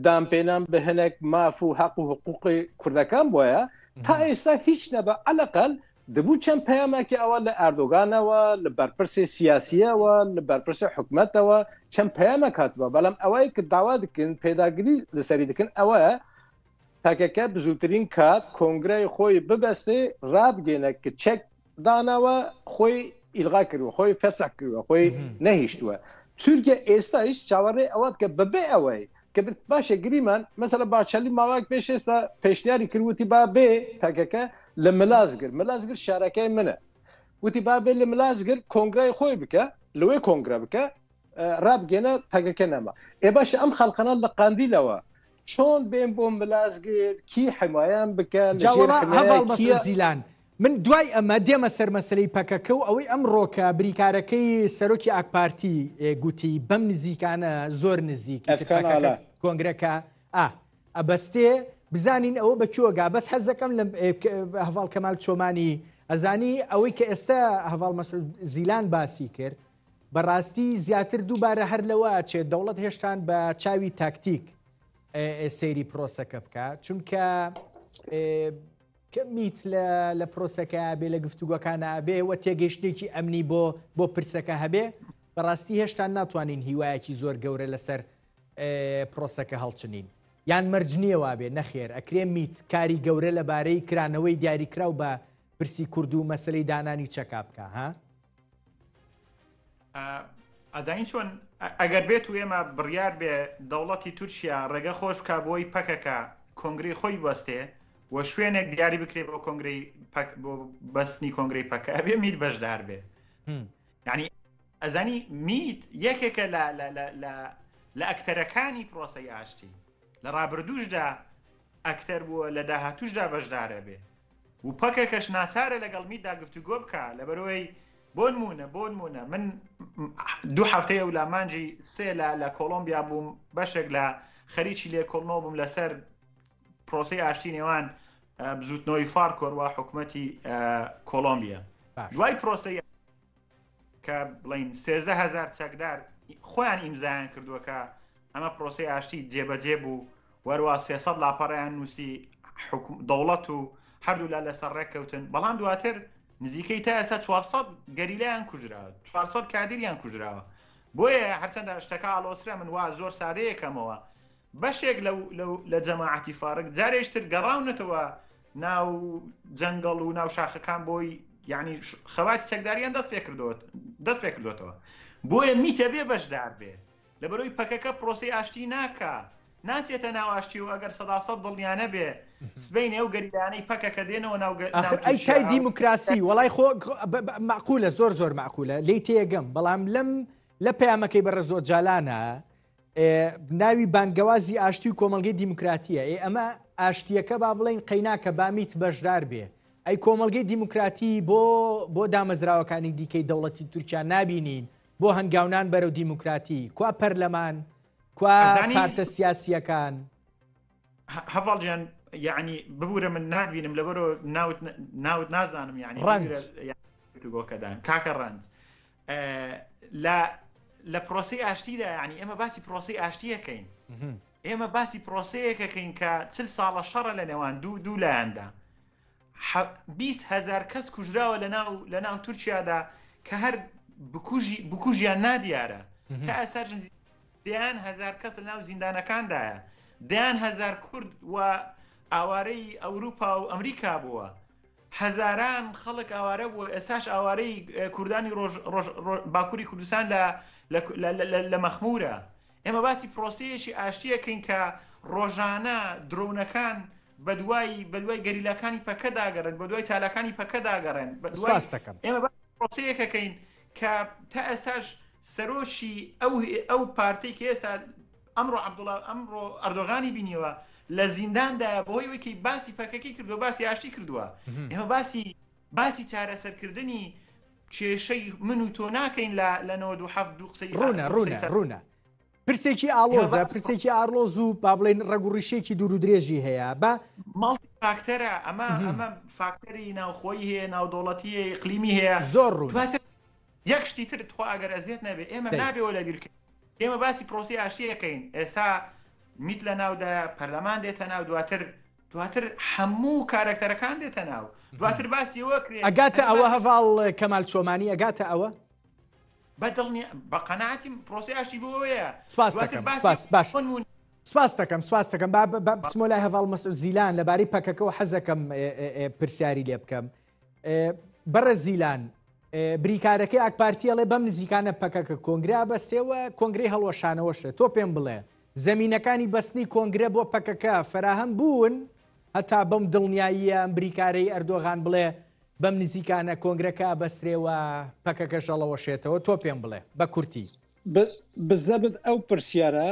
دامپێنان بە هەنێک ماف و حەق و حقوقی کوردەکان بۆیە تا ئێستا هیچ نەبە ئەلەقەل دەبوو چەند پەیامێکی ئەوە لە ئەردۆگانەوە لە بەرپرسی سیاسیەوە لە بەرپرسی حکومەتەوە چەند پەیامە کاتبە بەڵام ئەوەی کە داوا دکن پێداگیری لەسەری دکن ئەوەیە تاکەکە بزووترین کات کۆنگرەی خۆی ببەستێ ڕابگەێنە کە چەک داناوە خۆی ئیلغا کردووە خۆی فەسح کردووە خۆی نەهیشتووە تورکیا ئێستا هیچ چاوەڕێ ئەوات کە بەبێ ئەوەی کە باشە گریمان مەسەلە باچەلی ماواک پێش ئێستا پێشنیاری کردوتی با بێ تاکەکە لە ملازگر شارەکەی منە وتی با بێ لە ملازگر کۆنگرای خۆی بکە لەوەی کۆنگرە بکە ڕابگەێنە تاکەکە نەما ئێ باشە ئەم خەڵقانە لە قاندیلەوە چۆن بێن بۆ ملازگر کی حمایان بکە زیلان من دوای ئەمە دێمە سەر مەسلەی پەکەکە و ئەوەی ئەم ڕۆکە بریکارەکەی سەرۆکی ئاکپارتی گوتی بەم نزیکانە زۆر نزیک کۆنگرەکە ئەبەستێ بزانین ئەوە بەچۆگا بەس حەزەکەم لە هەڤاڵ کەمال چۆمانی ئەزانی ئەوەی کە ئێستا هەڤاڵ مەسعود زیلان باسی کرد بەڕاستی زیاتر دووبارە هەر لەوە چێت دەوڵەت هێشتان بە چاوی تاکتیک سەیری پرۆسەکە بکە چونکە کەمیت لە پرۆسەکە بێ لە گفتوگۆکانە بێ وە تێگەیشتێکی ئەمنی بۆ پرسەکە هەبێ بەڕاستی هێشتا ناتوانین هیوایەکی زۆر گەورە لەسەر پرۆسەکە هەڵچنین یان مەرجنیەوە بێ نەخێر ئەکرێ میت کاری گەورە لەبارەی کرانەوەی دیاریکراو بە پرسی کورد و مەسلەی دانانی چەکا بکە ها ئەزانین چۆن ئەگەر بێت و ئێمە بڕیار بێ دەوڵەتی تورکیا ڕێگە خۆش بکە بۆی پەکەکە کۆنگری خۆی بەستێ و شوێنێک دیاری بکرێت بۆ کۆنگری بۆ بەستنی کۆنگری پەکە ئەبێ میت بەشدار بێ یعنی ئەزانی میت یەکێکە لە ئەکتەرەکانی پرۆسەی ئاشتی لە ڕابردووشدا ئەکتەر بووە لە داهاتووشدا بەشدارە بێ و پەکەکەش ناچارە لەگەڵ میتدا گفتوگۆ بکە لەبەرەوەی بۆ نمونە من 2 هەفتەیە و لە مانجی 3 لە کۆلۆمبیا بووم بەشێک لە خەریکی لێکۆڵنەوە بووم لەسەر پرۆسەی ئاشتی نێوان بزوتنەوەی فارکۆر و حکوومەتی کۆلۆمبیا دوای پرۆسەی کە بڵین 13,000 چەکدار خۆیان ئیمزایان کردووەکە ئەمە پرۆسەی ئاشتی جێبەجێ بوو وەروە 300 لاپەڕیان نووسی دەوڵەت و هەردوو لەسەر ڕێککەوتن بەڵام دواتر نزیکەی تا ئێستا 400 گەریلایان کوژراوە 400 کادریان کوژراوە بۆیە هەرچەندە شتەکە ئالۆسرە من وا زۆر سادەیەکەمەوە بەشێک لە جەماعەتی فارق جارێشتر گەڕاونەتەوە ناو جەنگەڵ و ناو شاخەکان بۆی یعنی خەواتی چەکداریان دەست پێ کردوتەوە بۆیە میتە بێ بەشدار بێ لەبەرەوەی پەکەکە پرۆسی ئاشتی ناچێتە ناو ئاشتی و ئەگەر 100% دڵنیانە بێ سبەی نێو گەریدانەی پەکەکە دێنەوە ناو ئەی تای دیموکراسی وەڵای خۆ معقولە زۆر معقولە لی تێگەم بەڵام لە پەیامەکەی بەڕە زۆر جالانە ناوی بانگەوازی ئاشتی و کۆمەڵگەی دیموکراتیە ئەمە ئاشتیەکە با بڵێن قەیناکە بامیت بەشدار بێ ئەی کۆمەڵگەی دیموکراتی بۆ دامەزراوەکانی دیکەی دەوڵەتی تورکیا نابینین بۆ هەنگاونان بەرەو دیموکراتی کوا پەرلەمان کوا پارتە سیاسیەکان هەڤاڵجیان یعنی ببوورە من نبینم لەبەرۆ ناوت نازانم یعنی گۆکەدان کاکە ڕەنج لە پرۆسی ئاشتیدا یعنی ئێمە باسی پرۆسی ئاشتیەکەین ئێمە باسی پرۆسەیەکەکەین کە 40 ساڵە شەڕە لە نێوان دوو لایەندا 20,000 کەس کوژراوە لە ناو تورکیادا کە هەر بکوژیان نادیارە کە ئەسەر دەیان 1000 کەس لە ناو زیندانەکاندایە دەیان 1000 کورد و ئاوارەی ئەوروپا و ئەمریکا بووە هەزاران خەڵک ئاوارە بووە ئێستاش ئاوارەی کوردانی باکووری کوردستان لە مەخمورە ئێمە باسی پرۆسەیەکی ئاشتیەکەین کە ڕۆژانە درۆنەکان بەدوای گەریلاکانی پەکە داگەڕێن بە دوای چالەکانی پەکە داگەڕێن ئێمە پرۆسەیەکەکەین کە تا ئێستاش سەرۆشی ئەو پارتەی کە ئێستا ئەمڕۆ ئەردۆغانی بینیوە لە زینداندا بەهۆی وەکی باسی پەکەکەی کردووە باسی ئاشتی کردووە ئێمە باسی چارەسەرکردنی کێشەی من و تۆ ناکەین لە 97 قسەی ڕوونە پرسێکی ئاڵۆزە پرسێکی ئارلۆز و با بڵێن ڕەگوڕیشێکی دوور و درێژی هەیە بە ماڵی فاکتەرە ئەمە فاکتەری ناوخۆی هەیە ناودۆڵەتی ئیقلیمی هەیە زۆر ڕوو یەک شتی تر خۆ ئەگەر ئەزیێت نەبێ ئێمە نابێەوە لە بیرکەین ئێمە باسی پرۆسی ئاشتیەکەین ئێستا میت لە ناودا پەرلەمان دێتە ناو دواتر هەموو کارکتەرەکان دێتە ناو دواتر باسی ئەوە کرێت ئەگاتە ئەوە هەڤاڵ کەمال چۆمانی ئەگاتە ئەوە بەدڵنی بە قەناعەتی پرۆسی ئاشتی بۆیە سواس دەکەم بچمۆ لای هەڤاڵ مەسعود زیلان لەبارەی پەکەکەەوە حەزەکەم پرسیاری لێ بکەم بەڕە زیلان بریکارەکەی ئاکپارتیەڵێ بەم نزیکانە پەکەکە کۆنگرا بەستێەوە کۆنگرەی هەڵوەشانەوەشە تۆ پێم بڵێ زەمینەکانی بەستنی کۆنگرە بۆ پەکەکە فراهەم بوون هەتا بەم دڵنیاییە بریکارەی ئەردۆغان بڵێ بەم نزیکانە کۆنگرەکە بەسترێەوە پەکەکە ژەڵەوەشێتەوە تۆ پێم بڵێ بە کورتی بزەبت ئەو پرسیارە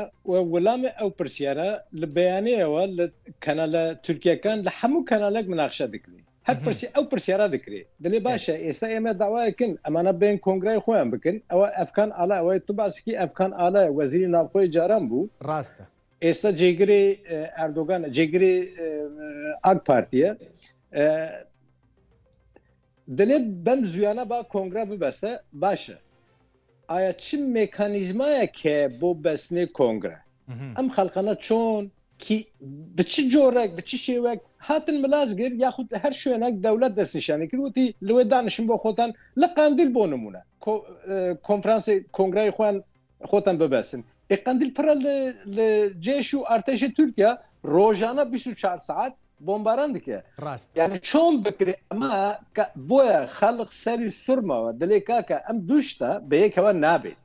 وەڵامی ئەو پرسیارە لە بەیانەیەوە لە کەنالە تورکیەکان لە هەموو کەنالێک مناقشە دەکرێت هەر ئەو پرسیارە دەکرێت دلێ باشە ئێستا ئێمە داوایەکن ئەمانە بین کۆنگرای خۆیان بکەن ئەوە ئەفکان ئالا ئەوەی تو باسکی ئەفکان ئالا وەزیری ناوخۆی جاران بوو ڕاستە ئێستا جێگرێ ئەردۆگانە جێگرێ ئاک پارتیە دلێ بەم زویانە با کۆنگرا ببەستە باشە ئایا چ مێکانیزمایە کە بۆ بەستنێ کۆنگرە ئەم خەڵقانە چۆن بچ جۆرێک بچ شێوەک هاتن ملازگر یاخود هەر شوێنێک دەولەت دەستنیشانی کردوتی لەوێ دانیشن بۆ خۆتان لە قاندیل بۆ نمونە کۆنفرانسی کۆنگرای خوان خۆتان ببەستن قاندیل پڕە لە جێش و ئارتەشی تورکیا ڕۆژانە 24 ساعت بۆمباران دکە یعنی چۆن بکرێت ئەمە بۆیە خەڵق سەری سوورمەوە دلێ کاکە ئەم دوشتە بەیەکەوە نابێت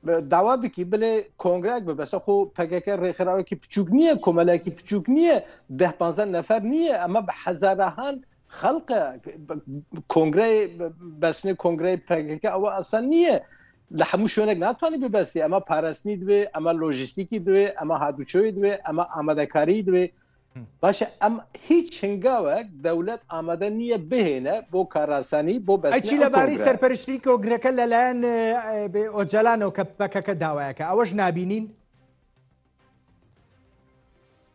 داوا بکی بڵێ کۆنگراک ببەسە خۆ پەکەکە ڕێکخراوێکی بچوک نییە کۆمەلایەکی بچوک نییە 10-15 نەفەر نییە ئەمە بە حەزارەهان خەڵقە کۆنگرای بەسنی کۆنگرای پەکەکە ئەوە ئاسان نییە لە هەموو شوێنێک ناتوانانی ببەستی ئەمە پاراستنی دوێ ئەمە لۆژیستیکی دوێ ئەمە هاتوچۆی دوێ ئەمە ئامادەکاری دوێ باشە ئەم هیچ هنگاوێک دەولەت ئامادە نییە بهێنە بۆ کاراسانی بۆ بەچی لەبارەی سەرپەرشتی کۆنگرەکە لەلایەن ئۆجەلانەوە کە پەکەکە داوایەکە ئەوەش نابینین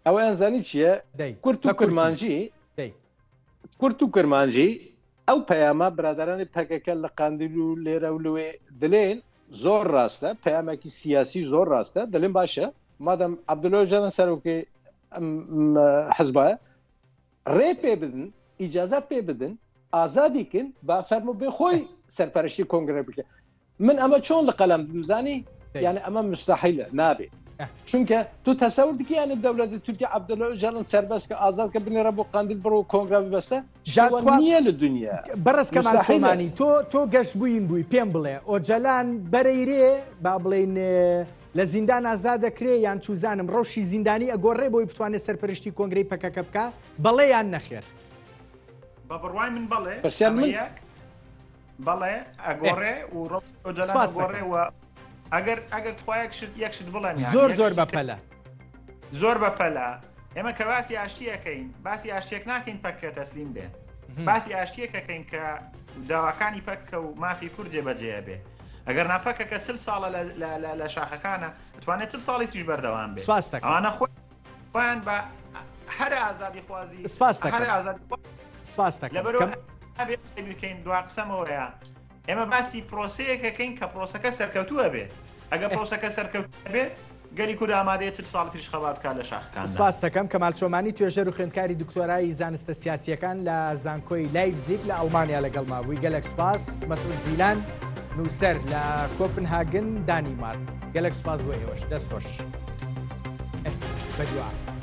ئەوە ئەنزانی چییە کورت و کورمانجی ئەو پەیامە برادرانی پەکەکە لە قاندیل و لێرە و لێ دلێن زۆر ڕاستە پەیامێکی سیاسی زۆر ڕاستە دلێن باشە مادەم عەبدولۆژان سەرۆکی حزبایە ڕێ پێ بدن ئیجازە پێ بدن ئازادیکن با فەرمو بێ خۆی سەرپەرشتی کۆنگرە بکە من ئەمە چۆن لە قەلەم دمزانی یعنی ئەمە مستحیلە نابێت چونکە تو تەسەور دیکەیانە دەوڵەتی تورکیا عەبدوڵڵا ئۆجاڵن سەربەست کە ئازاد کە بنێرە بۆ قاندیل بڕۆ کۆنگرا ببەستە نییە لە دنیا بەڕست کەمان سۆمانی تۆ گەشت بووین بووی پێم بڵێ ئۆجەلان بەرەیرێ با بڵێن لە زیندان ئازاد دەکرێ یان چوزانم ڕەوشی زیندانی ئەگۆڕێ بۆی بتوانێت سەرپەرشتی کۆنگرەی پەکەکە بکە بەڵێ یان نەخێر بە بڕوای من بەڵێ بەڵێ ئەگۆڕێ و ئۆجەلان گۆڕێەوە ئەگەر تخوایەک یەکشت بڵێن زۆر بەپەلە زۆر بەپەلە ئێمە کە باسی ئاشتیەکەین باسی ئاشتێک ناکەین پەککە تەسلیم بێ باسی ئاشتیەکەکەین کە داواکانی پەککە و مافی کورد جێبەجێ بێ ئەگەر ناپەکەکە 40 ساڵە لە شاخەکانە توانێت 40 ساڵی تریش بەردەوام بێ ئەوانە خۆیان بە هەر ئازادی خوازی بکەین دوا قسەمەوەیە ئێمە باسی پرۆسەیەکەکەین کە پرۆسەکە سەرکەوتووە بێ ئەگە پرۆسەکە سەرکەوتووە بێ گەلی کورد ئامادەیە 40 ساڵی تریش خەبات بکات لە شاخەکان. سپاس دەکەم کەمال چۆمانی توێژەر و خوێندکاری دکتۆرای زانستە سیاسیەکان لە زانکۆی لایپزیگ لە ئەڵمانیا لەگەڵ مابووی گەلێک سپاس. مەسعود زیلان نووسەر لە کۆپنهاگن دانیمارک گەلێک سپاس بۆ ئێوەش دەست خۆش بەدوعا.